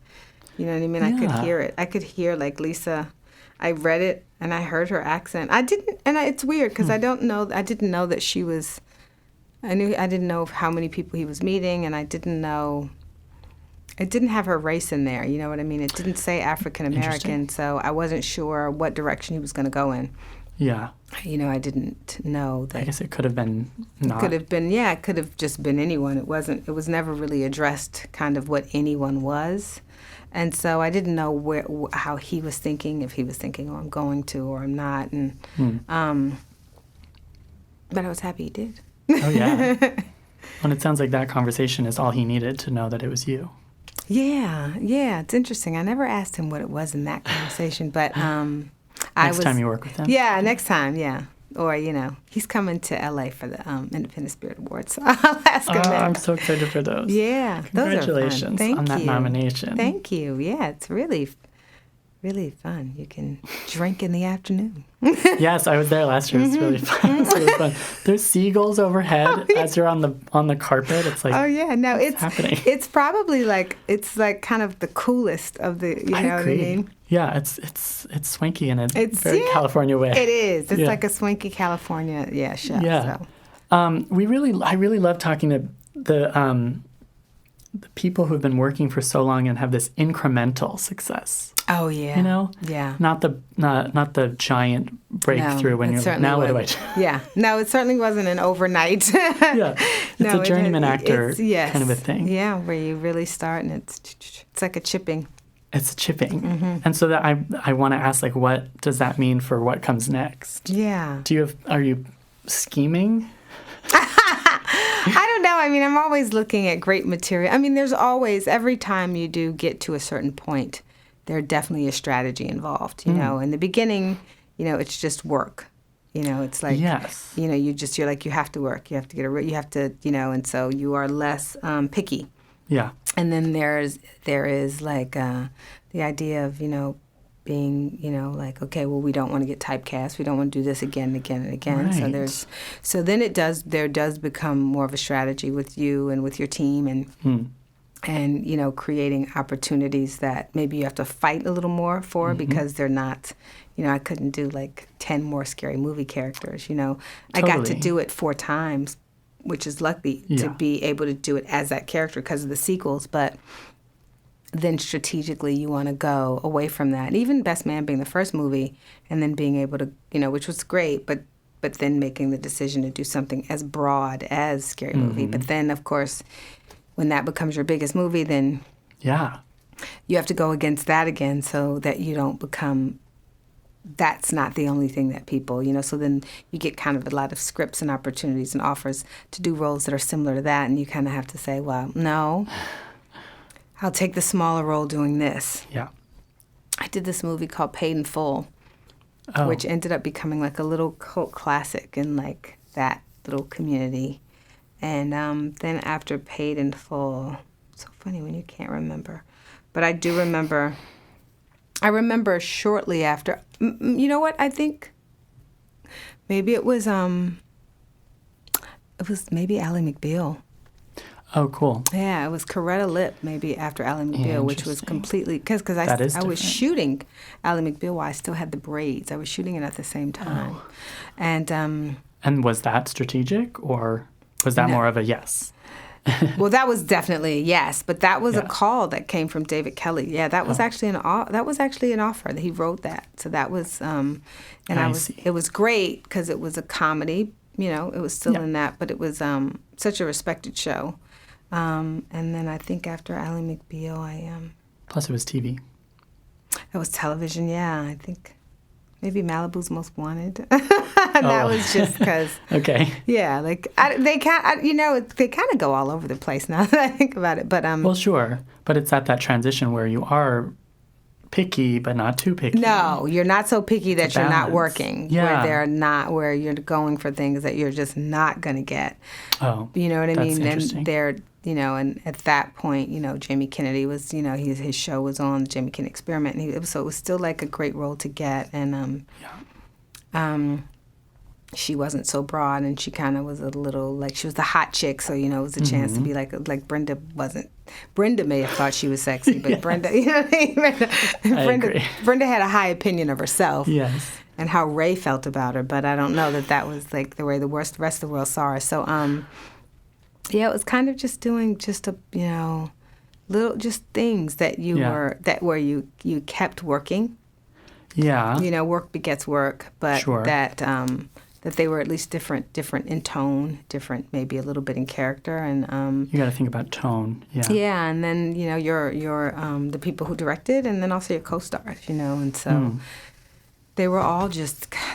You know what I mean? I could hear it. I could hear, like, Lisa. I read it and I heard her accent. I didn't, and it's weird because I didn't know that she was. I didn't know how many people he was meeting, and I didn't know. It didn't have her race in there. You know what I mean? It didn't say African American, so I wasn't sure what direction he was going to go in. Yeah. I didn't know that. I guess it could have been not. Could have been, it could have just been anyone. It was never really addressed kind of what anyone was. And so I didn't know how he was thinking, if he was thinking, oh, I'm going to or I'm not. And but I was happy he did. Oh, yeah. And it sounds like that conversation is all he needed to know that it was you. Yeah. It's interesting. I never asked him what it was in that conversation, but next time you work with him? Yeah, next time, yeah. Or, he's coming to L.A. for the Independent Spirit Awards, so I'll ask him that. I'm so excited for those. Yeah, congratulations on that nomination. Thank you. Yeah, it's really, really fun. You can drink in the afternoon. Yes, I was there last year. It's really fun. It's really fun. There's seagulls overhead as you're on the carpet. It's like, it's happening. It's probably it's kind of the coolest of the. You know agree. What I mean? Yeah, it's swanky in a very California way. It is. It's like a swanky California show. Yeah. So. I really love talking to the people who've been working for so long and have this incremental success. Oh yeah. You know? Yeah. Not the giant breakthrough when you're like, now what do I do? Yeah. No, it certainly wasn't an overnight. Yeah. It's a journeyman actor kind of a thing. Yeah, where you really start and it's like a chipping. It's chipping. And so that I want to ask, like, what does that mean for what comes next? Yeah. Are you scheming? I don't know. I mean, I'm always looking at great material. I mean, there's always, every time you do get to a certain point, there's definitely a strategy involved. You know, in the beginning, it's just work. It's like, yes. you're like, you have to work. You have to you have to, and so you are less picky. Yeah. And then there is like the idea of, being, like, okay, well, we don't want to get typecast. We don't want to do this again and again and again. Right. So then there does become more of a strategy with you and with your team and creating opportunities that maybe you have to fight a little more for because they're not, I couldn't do like 10 more Scary Movie characters, Totally. I got to do it 4 times, which is lucky to be able to do it as that character because of the sequels, but then strategically you want to go away from that. Even Best Man being the first movie and then being able to, which was great, but then making the decision to do something as broad as Scary Movie. But then, of course, when that becomes your biggest movie, then you have to go against that again so that you don't become, that's not the only thing that people, so then you get kind of a lot of scripts and opportunities and offers to do roles that are similar to that, and you kind of have to say, well, no, I'll take the smaller role doing this. Yeah. I did this movie called Paid in Full, which ended up becoming like a little cult classic in like that little community. And then after Paid in Full, it's so funny when you can't remember. But I do remember, I remember shortly after, you know what, I think maybe it was maybe Ally McBeal. Oh, cool. Yeah, it was Coretta Lip maybe after Ally McBeal, which was completely, because I was shooting Ally McBeal while I still had the braids. I was shooting it at the same time. Oh. And was that strategic, or was that more of a yes? Well, that was definitely a yes, but that was a call that came from David Kelly. Yeah, that was actually an offer that he wrote that. So that was it was great because it was a comedy. It was still in that, but it was such a respected show. And then I think after Ally McBeal, Plus, it was TV. It was television. Yeah, I think maybe Malibu's Most Wanted. That was just because. Okay. Yeah, like they kind of go all over the place now that I think about it. But well, sure, but it's at that transition where you are picky, but not too picky. No, you're not so picky that you're not working. Yeah. Where you're going for things that you're just not going to get. Oh, you know what I mean? Interesting. And they're, and at that point, Jamie Kennedy was, his show was on the Jamie Kennedy Experiment, and so it was still like a great role to get. And she wasn't so broad, and she kind of was a little like, she was the hot chick, so it was a chance to be like Brenda wasn't. Brenda may have thought she was sexy, but Brenda, Brenda had a high opinion of herself. Yes. And how Ray felt about her, but I don't know that was like the way the rest of the world saw her. So, it was kind of just doing just a, little just things that where you kept working. Yeah. Work begets work, but that they were at least different in tone, different maybe a little bit in character, and you got to think about tone. Yeah. Yeah, and then your the people who directed, and then also your co-stars, and so they were all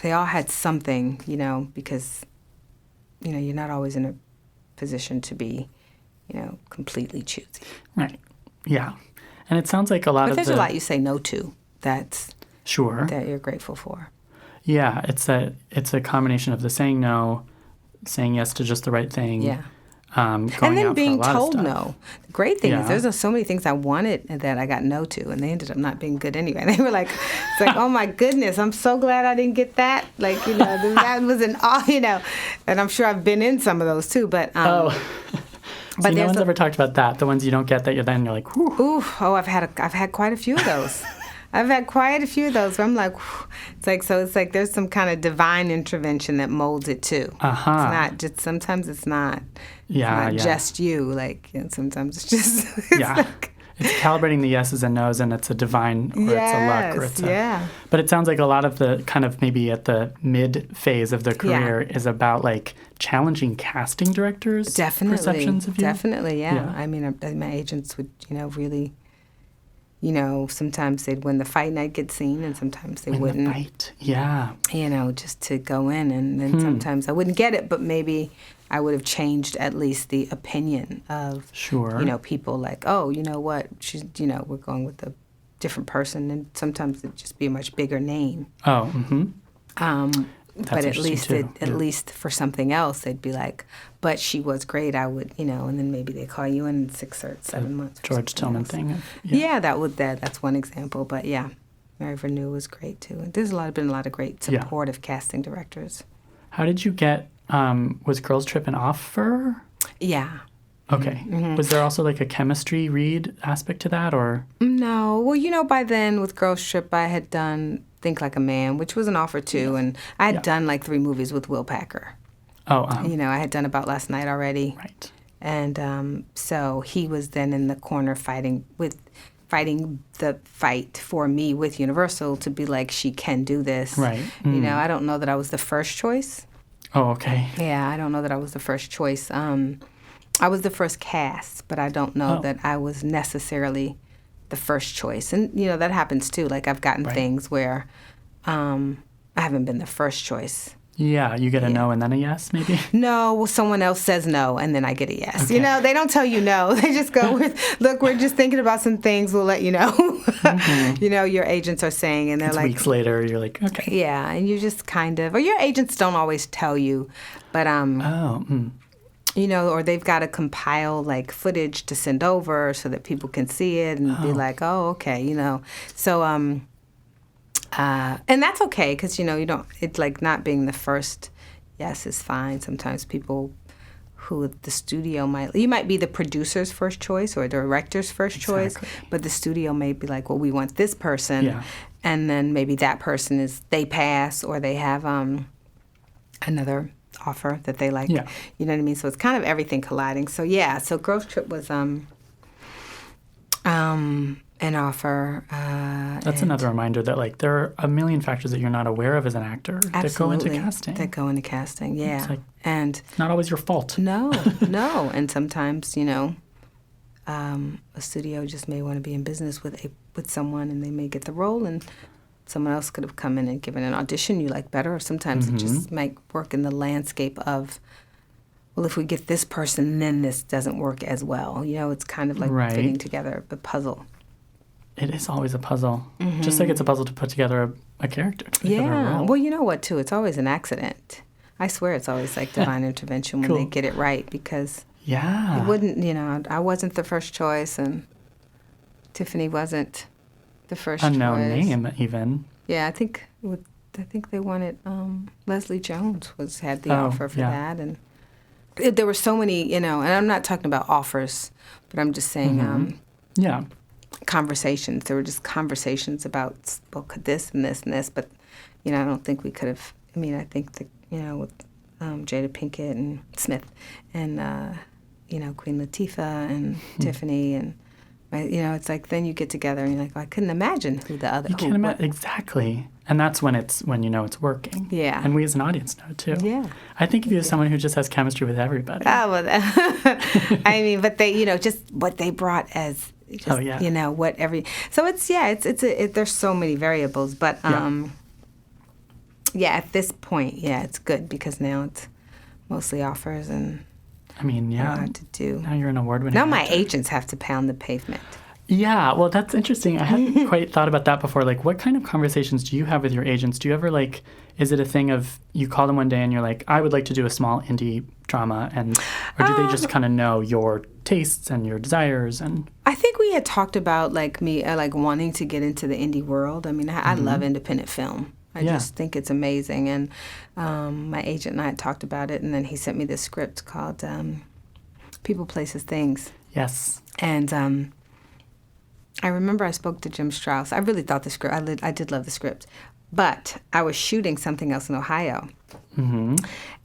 they all had something, because you're not always in a position to be, completely choosy. Right. Yeah, and it sounds like a lot but there's a lot you say no to. That you're grateful for. Yeah, it's a combination of the saying no, saying yes to just the right thing. Yeah. And then being told no. The great thing is there's so many things I wanted that I got no to, and they ended up not being good anyway. They were like, it's like, oh my goodness, I'm so glad I didn't get that. Like, that was and I'm sure I've been in some of those too, but. But no one's ever talked about that. The ones you don't get that you're like, whew. Ooh, I've had quite a few of those. I've had quite a few of those where I'm like, whew. It's like there's some kind of divine intervention that molds it too. It's not just, sometimes it's not. Yeah, just you. Like, sometimes it's just. It's calibrating the yeses and nos, and it's a divine, or it's a luck, or it's a... Yeah. But it sounds like a lot of the kind of maybe at the mid phase of the career is about like challenging casting directors' perceptions of you. Definitely, yeah. I mean, my agents would, really, sometimes they'd win the fight and I'd get seen, and sometimes they wouldn't. The fight, yeah. Just to go in, and then sometimes I wouldn't get it, but maybe I would have changed at least the opinion of, people like, oh, you know what, she's, we're going with a different person, and sometimes it'd just be a much bigger name. Oh, mm-hmm. But at least for something else, they'd be like, but she was great. I would, and then maybe they call you in 6 or 7 months. George Tillman thing. Yeah, that's one example. But yeah, Mary Vernew was great too. And there's been a lot of great supportive casting directors. How did you get? Was Girls Trip an offer? Yeah. Okay. Mm-hmm. Was there also like a chemistry read aspect to that, or? No. Well, by then with Girls Trip, I had done Think Like a Man, which was an offer too, and I had done like 3 movies with Will Packer. Oh. I had done About Last Night already. Right. And so he was then in the corner fighting the fight for me with Universal to be like, she can do this. Right. I don't know that I was the first choice. Oh, okay. Yeah, I don't know that I was the first choice. I was the first cast, but I don't know that I was necessarily the first choice. And, that happens too. Like, I've gotten things where I haven't been the first choice. Yeah, you get a no and then a yes, maybe? No, well, someone else says no, and then I get a yes. Okay. They don't tell you no. They just go with, look, we're just thinking about some things. We'll let you know. Mm-hmm. Your agents are saying, and they're it's like... weeks later, you're like, okay. Yeah, and you just kind of... Or your agents don't always tell you, but... or they've got to compile, like, footage to send over so that people can see it and be like, oh, okay, So, and that's okay because, you don't, it's like not being the first yes is fine. Sometimes people who the studio you might be the producer's first choice or director's first choice, but the studio may be like, well, we want this person. Yeah. And then maybe that person they pass or they have another offer that they like. Yeah. You know what I mean? So it's kind of everything colliding. So yeah, so Girls Trip was an offer. That's another reminder that like there are a million factors that you're not aware of as an actor that go into casting. Yeah. And it's not always your fault. No. And sometimes, a studio just may want to be in business with someone and they may get the role and someone else could have come in and given an audition you like better, or sometimes it just might work in the landscape of, well, if we get this person, then this doesn't work as well. It's kind of like fitting together a puzzle. It is always a puzzle. Mm-hmm. Just like it's a puzzle to put together a character. Yeah. Well, you know what, too? It's always an accident. I swear it's always like divine intervention when they get it right because it wouldn't, I wasn't the first choice and Tiffany wasn't the first choice. Unknown name, even. Yeah, I think they wanted Leslie Jones had the offer for that, and there were so many, and I'm not talking about offers, but I'm just saying, conversations. There were just conversations about, well, could this and this and this, but I don't think we could have. I mean, I think that with Jada Pinkett and Smith, and Queen Latifah and Tiffany and. It's like then you get together and you're like, well, I couldn't imagine who the other. You can't imagine exactly, and that's when it's working. Yeah, and we as an audience know too. Yeah, I think of you as someone who just has chemistry with everybody. Oh well, I mean, but they, just what they brought as, what every. So it's there's so many variables, but at this point, it's good because now it's mostly offers and. I mean, hard to do. Now you're an award-winning Now my agents have to pound the pavement. Yeah, well, that's interesting. I hadn't quite thought about that before. Like, what kind of conversations do you have with your agents? Do you ever, is it a thing of you call them one day and you're like, I would like to do a small indie drama, or do they just kind of know your tastes and your desires? And I think we had talked about, me, wanting to get into the indie world. I mean, I love independent film. I just think it's amazing. And my agent and I had talked about it, and then he sent me this script called People, Places, Things. Yes. And I remember I spoke to Jim Strauss. I really thought the script, I did love the script. But I was shooting something else in Ohio. Mm-hmm.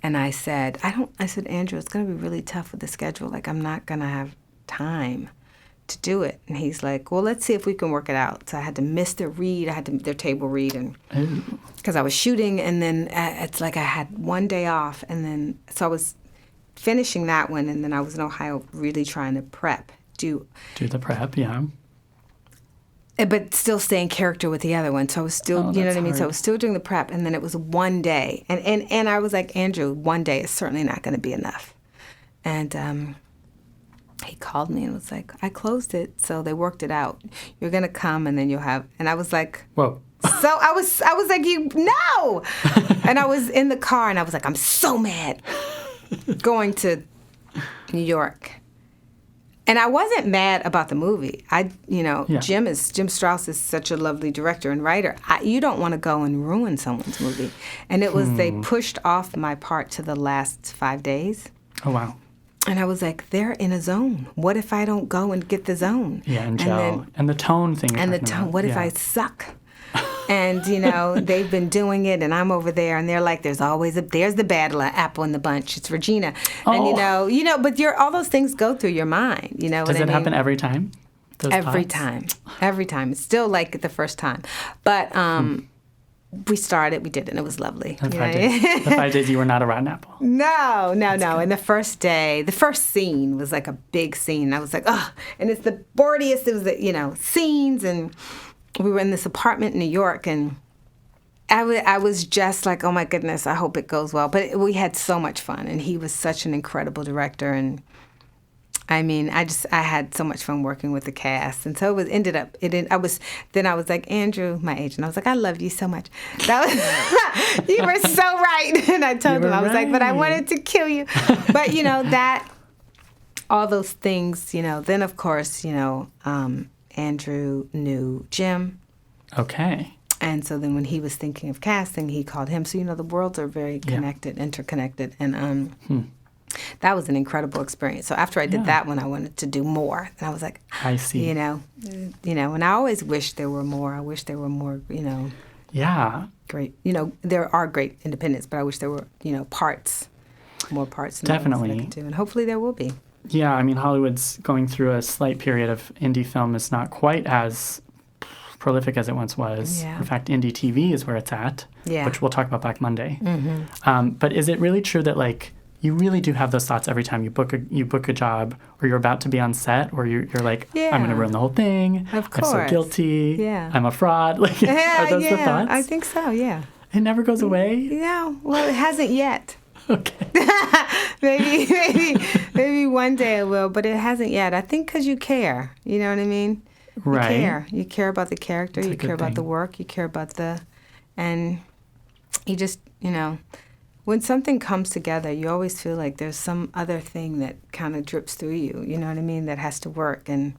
And I said, Andrew, it's going to be really tough with the schedule. I'm not going to have time to do it. And he's like, well, let's see if we can work it out. So I had to miss their read. I had to their table read, and because I was shooting, and then it's like I had one day off, and then so I was finishing that one, and then I was in Ohio really trying to do the prep, yeah. But still stay in character with the other one. So I was still, you know what I mean? So I was still doing the prep, and then it was one day. And I was like, Andrew, one day is certainly not going to be enough. And he called me and was like, I closed it, so they worked it out. You're going to come, and then you'll have... And I was like... Whoa. So I was like, no! And I was in the car, and I was like, I'm so mad going to New York. And I wasn't mad about the movie. Jim Strauss is such a lovely director and writer. You don't want to go and ruin someone's movie. And it was, they pushed off my part to the last 5 days. Oh, wow. And I was like, they're in a zone. What if I don't go and get the zone? Yeah, and gel. And the tone thing you're talking about. What if I suck? And, they've been doing it, and I'm over there, and they're like, there's the bad apple in the bunch. It's Regina. Oh. And, but all those things go through your mind. You know what I mean? Does it happen every time? Every time. Every time. It's still like the first time. But we did it, and it was lovely. The 5 days you were not a rotten apple. No. And the first day, the first scene was like a big scene. I was like, oh, and it's the boardiest. It was the, scenes, and we were in this apartment in New York, and I was just like, oh my goodness, I hope it goes well. But we had so much fun, and he was such an incredible director, and I mean, I had so much fun working with the cast, and so I was like, Andrew, my agent, I was like, I love you so much. That was, you were so right. And I told him, I was like, but I wanted to kill you. But all those things, then of course, Andrew knew Jim. Okay. And so then when he was thinking of casting, he called him. So, the worlds are very connected, interconnected. And that was an incredible experience. So after I did that one, I wanted to do more. And I was like, I see. And I always wish there were more. I wish there were more, Yeah. Great. There are great independents, but I wish there were, more parts. Definitely. That I could do. And hopefully there will be. Yeah, I mean, Hollywood's going through a slight period of indie film. Is not quite as prolific as it once was. Yeah. In fact, indie TV is where it's at, which we'll talk about Black Monday. Mm-hmm. But is it really true that, you really do have those thoughts every time you book a job, or you're about to be on set, or you're like, I'm going to ruin the whole thing. Of course. I'm so guilty. Yeah. I'm a fraud. Are those the thoughts? I think so, yeah. It never goes away? Yeah, well, it hasn't yet. Okay. maybe one day it will, but it hasn't yet. I think because you care. You know what I mean? Right. You care about the character. You care about the work. You care about and you just, when something comes together, you always feel like there's some other thing that kind of drips through you. You know what I mean? That has to work. And,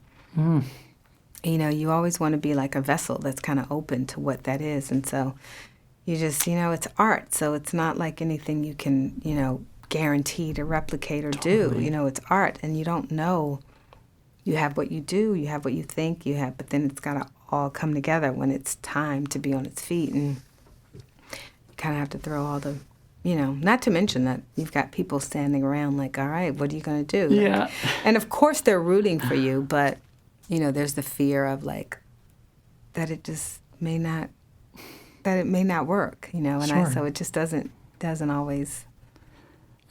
you always want to be like a vessel that's kind of open to what that is. And so you just, it's art. So it's not like anything you can, guarantee to replicate or do. It's art. And you don't know. You have what you do. You have what you think you have. But then it's got to all come together when it's time to be on its feet. And you kind of have to throw all the... not to mention that you've got people standing around like, all right, what are you going to do? Yeah. And of course they're rooting for you, but, there's the fear of that it just may not work, and sure. So it just doesn't always.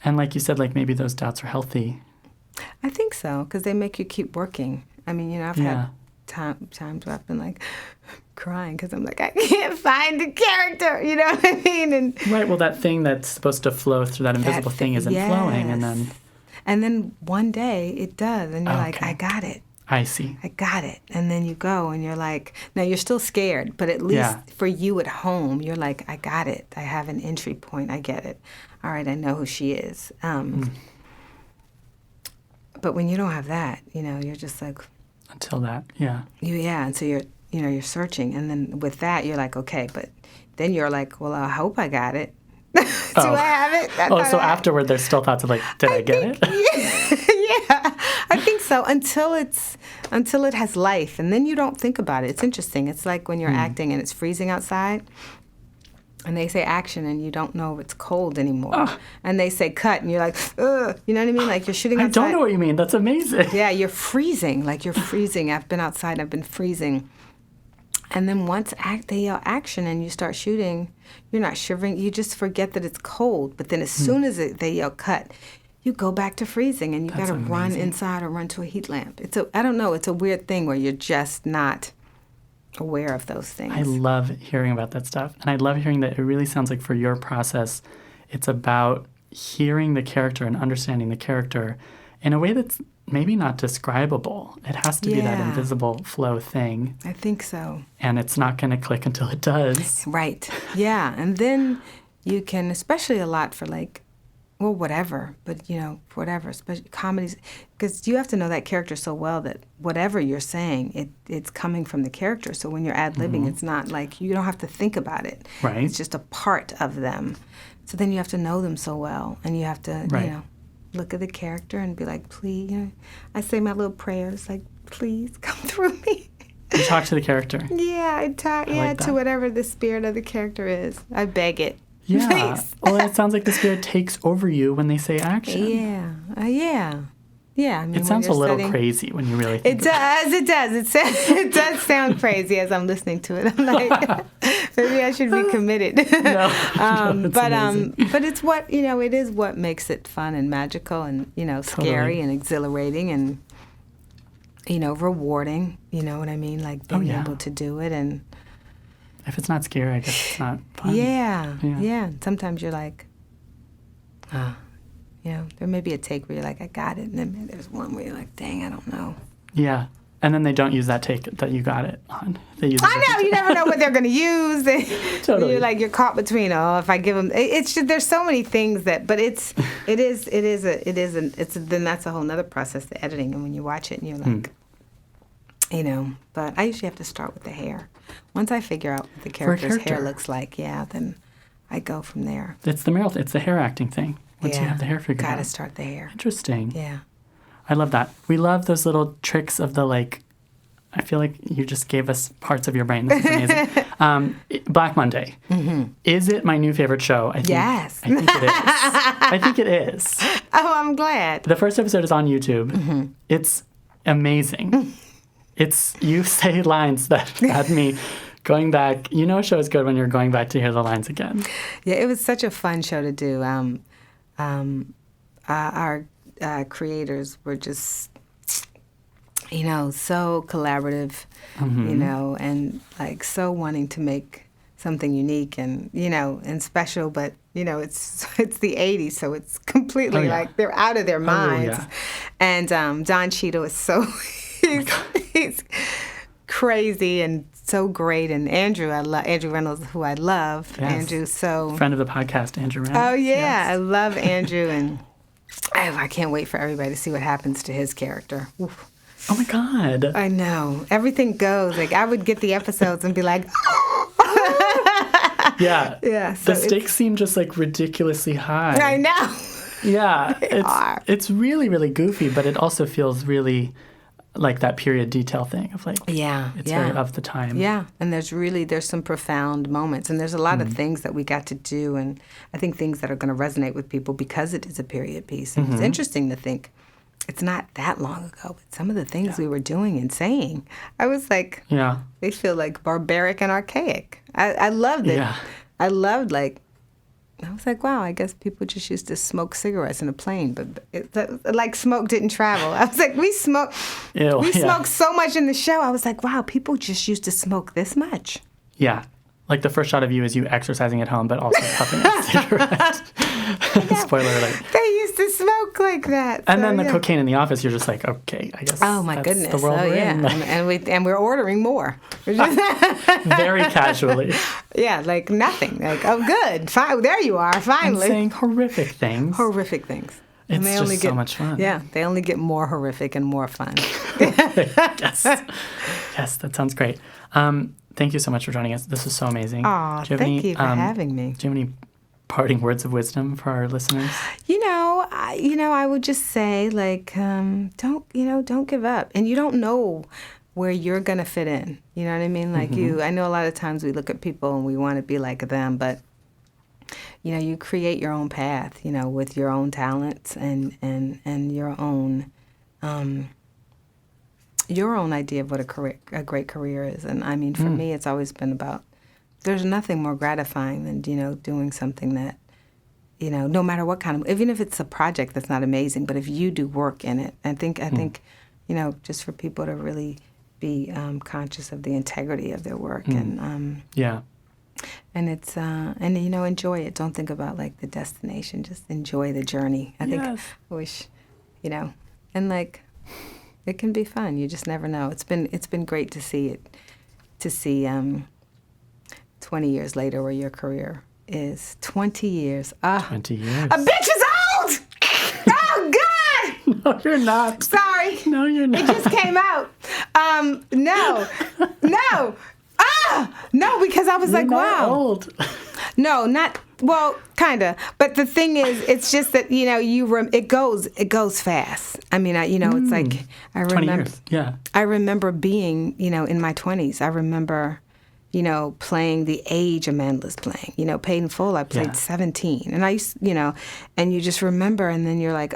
And like you said, maybe those doubts are healthy. I think so, because they make you keep working. I mean, I've had times where I've been crying because I'm like, I can't find the character, you know what I mean? And right, well, that thing that's supposed to flow through that invisible thing isn't flowing, and then one day it does, and you're like, I got it. I see. I got it. And then you go, and you're like, now you're still scared, but at least for you at home, you're like, I got it. I have an entry point. I get it. All right, I know who she is. But when you don't have that, you're just like... Until that, yeah. And so you're searching, and then with that, you're like, okay, but then you're like, well, I hope I got it. Do I have it? So afterward, there's still thoughts of did I get it? Yeah, I think so. Until it has life, and then you don't think about it. It's interesting. It's like when you're acting and it's freezing outside, And they say action, and you don't know if it's cold anymore. And they say cut, and you're like, ugh. You know what I mean? Like you're shooting outside. I don't know what you mean. That's amazing. Yeah, you're freezing. Like you're freezing. I've been outside and I've been freezing. And then once they yell action and you start shooting, you're not shivering. You just forget that it's cold. But then as soon as they yell cut, you go back to freezing, and you got to run inside or run to a heat lamp. I don't know. It's a weird thing where you're just not aware of those things. I love hearing about that stuff. And I love hearing that it really sounds like for your process, it's about hearing the character and understanding the character in a way that's maybe not describable. It has to be that invisible flow thing. I think so. And it's not going to click until it does. Right. Yeah. And then you can, especially a lot for whatever, but whatever, especially comedies, because you have to know that character so well that whatever you're saying, it's coming from the character. So when you're ad-libbing, it's not like you don't have to think about it. Right. It's just a part of them. So then you have to know them so well, and you have to, look at the character and be like, please, I say my little prayers, like, please come through me. You talk to the character. Yeah, I talk, to whatever the spirit of the character is. I beg it. Yeah. Please. Well, it sounds like the spirit takes over you when they say action. Yeah. Yeah. I mean, it sounds a little crazy when you really think about it. It does sound crazy as I'm listening to it. I'm like, maybe I should be committed. But it's what, it is what makes it fun and magical and, scary and exhilarating and, rewarding. You know what I mean? Like being able to do it. And if it's not scary, I guess it's not fun. Yeah. Sometimes you're like, there may be a take where you're like, I got it. And then there's one where you're like, dang, I don't know. Yeah. And then they don't use that take that you got it on. They use you never know what they're going to use. Totally. You're caught between, if I give them, it's just, there's so many things that, but then that's a whole nother process, the editing. And when you watch it and you're like, but I usually have to start with the hair. Once I figure out what the character's hair looks like, then I go from there. It's the hair acting thing. Once you have the hair figured out. Gotta start the hair. Interesting. Yeah. I love that. We love those little tricks of the, I feel like you just gave us parts of your brain. This is amazing. Black Monday. Mm-hmm. Is it my new favorite show? Yes. I think it is. I think it is. Oh, I'm glad. The first episode is on YouTube. Mm-hmm. It's amazing. You say lines that had me going back. A show is good when you're going back to hear the lines again. Yeah, it was such a fun show to do. Our creators were just, so collaborative, and so wanting to make something unique and, and special, but, it's the 80s, so it's completely they're out of their minds. Yeah. And Don Cheadle is so, he's crazy and so great, and Andrew Reynolds, who I love. Yes. Andrew, so friend of the podcast, Andrew Reynolds. Oh yeah, yes. I love Andrew, and I can't wait for everybody to see what happens to his character. Oof. Oh my God! I know, everything goes. I would get the episodes and be like, yeah. So the stakes seem just ridiculously high. I know. Yeah, it's really, really goofy, but it also feels really like that period detail thing of it's very of the time. Yeah, and there's some profound moments, and there's a lot of things that we got to do, and I think things that are going to resonate with people because it is a period piece. And it's interesting to think it's not that long ago, but some of the things we were doing and saying, I was like, they feel barbaric and archaic. I loved it. Yeah. I loved I was like, wow, I guess people just used to smoke cigarettes in a plane, but smoke didn't travel. I was like, we smoked so much in the show. I was like, wow, people just used to smoke this much. Yeah. The first shot of you is you exercising at home, but also puffing a cigarette. Spoiler alert. They used to smoke like that. And then the cocaine in the office, you're just like, okay, I guess. Oh my goodness! The world we're in. And we're ordering more. Very casually. Yeah, nothing. Oh, good. Fine. There you are. Finally. And saying horrific things. Horrific things. It's just so much fun. Yeah, they only get more horrific and more fun. Yes, that sounds great. Thank you so much for joining us. This was so amazing. Oh, thank you for having me. Do you have any parting words of wisdom for our listeners? I would just say, don't give up. And you don't know where you're going to fit in. You know what I mean? I know a lot of times we look at people and we want to be like them, but you create your own path, with your own talents and your own idea of what a great career is. And I mean, for me, it's always been about, there's nothing more gratifying than, doing something that, no matter what kind of, even if it's a project that's not amazing, but if you do work in it, I think, just for people to really be conscious of the integrity of their work and it's enjoy it. Don't think about like the destination. Just enjoy the journey. I think I wish, and like it can be fun. You just never know. It's been great to see 20 years later where your career is. 20 years. 20 years. A bitch is old. Oh God. No, you're not. Sorry. No, you're not. It just came out. No. No, because I was you're like, not wow. Old. No, not, well, kind of. But the thing is, it's just that, it goes fast. I mean, it's like, I remember. 20 years, yeah. I remember being, in my 20s. I remember, playing the age Amandla's playing. Paid in Full, I played 17. And I used, and you just remember, and then you're like,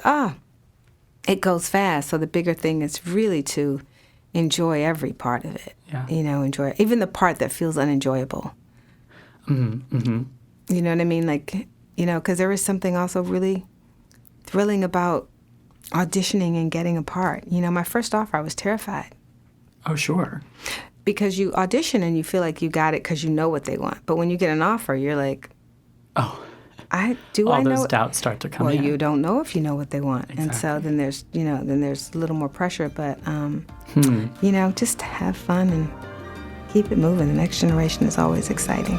it goes fast. So the bigger thing is really to enjoy every part of it. Yeah. Enjoy it. Even the part that feels unenjoyable. Mm-hmm. Mm-hmm. You know what I mean? Like, because there is something also really thrilling about auditioning and getting a part. My first offer, I was terrified. Oh, sure. Because you audition and you feel like you got it because you know what they want. But when you get an offer, you're like, oh, I all know those doubts start to come in. Well, you don't know if you know what they want. Exactly. And so then there's a little more pressure. But, just have fun and keep it moving. The next generation is always exciting.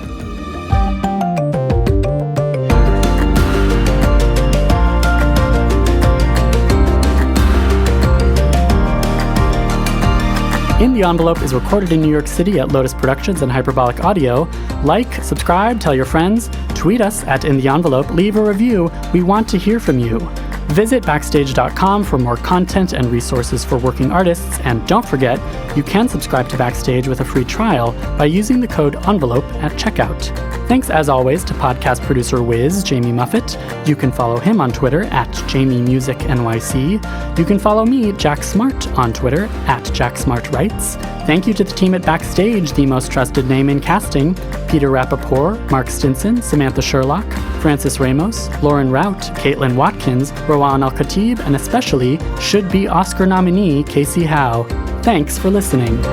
In the Envelope is recorded in New York City at Lotus Productions and Hyperbolic Audio. Like, subscribe, tell your friends, tweet us at In the Envelope, leave a review. We want to hear from you. Visit Backstage.com for more content and resources for working artists. And don't forget, you can subscribe to Backstage with a free trial by using the code ENVELOPE at checkout. Thanks, as always, to podcast producer Wiz, Jamie Muffett. You can follow him on Twitter at JamieMusicNYC. You can follow me, Jack Smart, on Twitter at JackSmartWrites. Thank you to the team at Backstage, the most trusted name in casting: Peter Rappaport, Mark Stinson, Samantha Sherlock, Francis Ramos, Lauren Rout, Caitlin Watkins, Rawaan Alkhatib, and especially should-be Oscar nominee Casey Howe. Thanks for listening.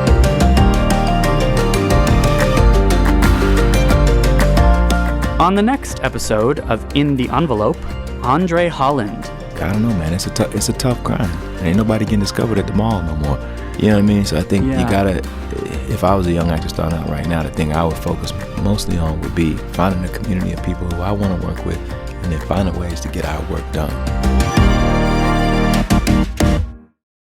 On the next episode of In the Envelope, Andre Holland. I don't know, man. It's a tough grind. Ain't nobody getting discovered at the mall no more. You know what I mean? So I think you gotta, if I was a young actor starting out right now, the thing I would focus mostly on would be finding a community of people who I want to work with and then finding ways to get our work done.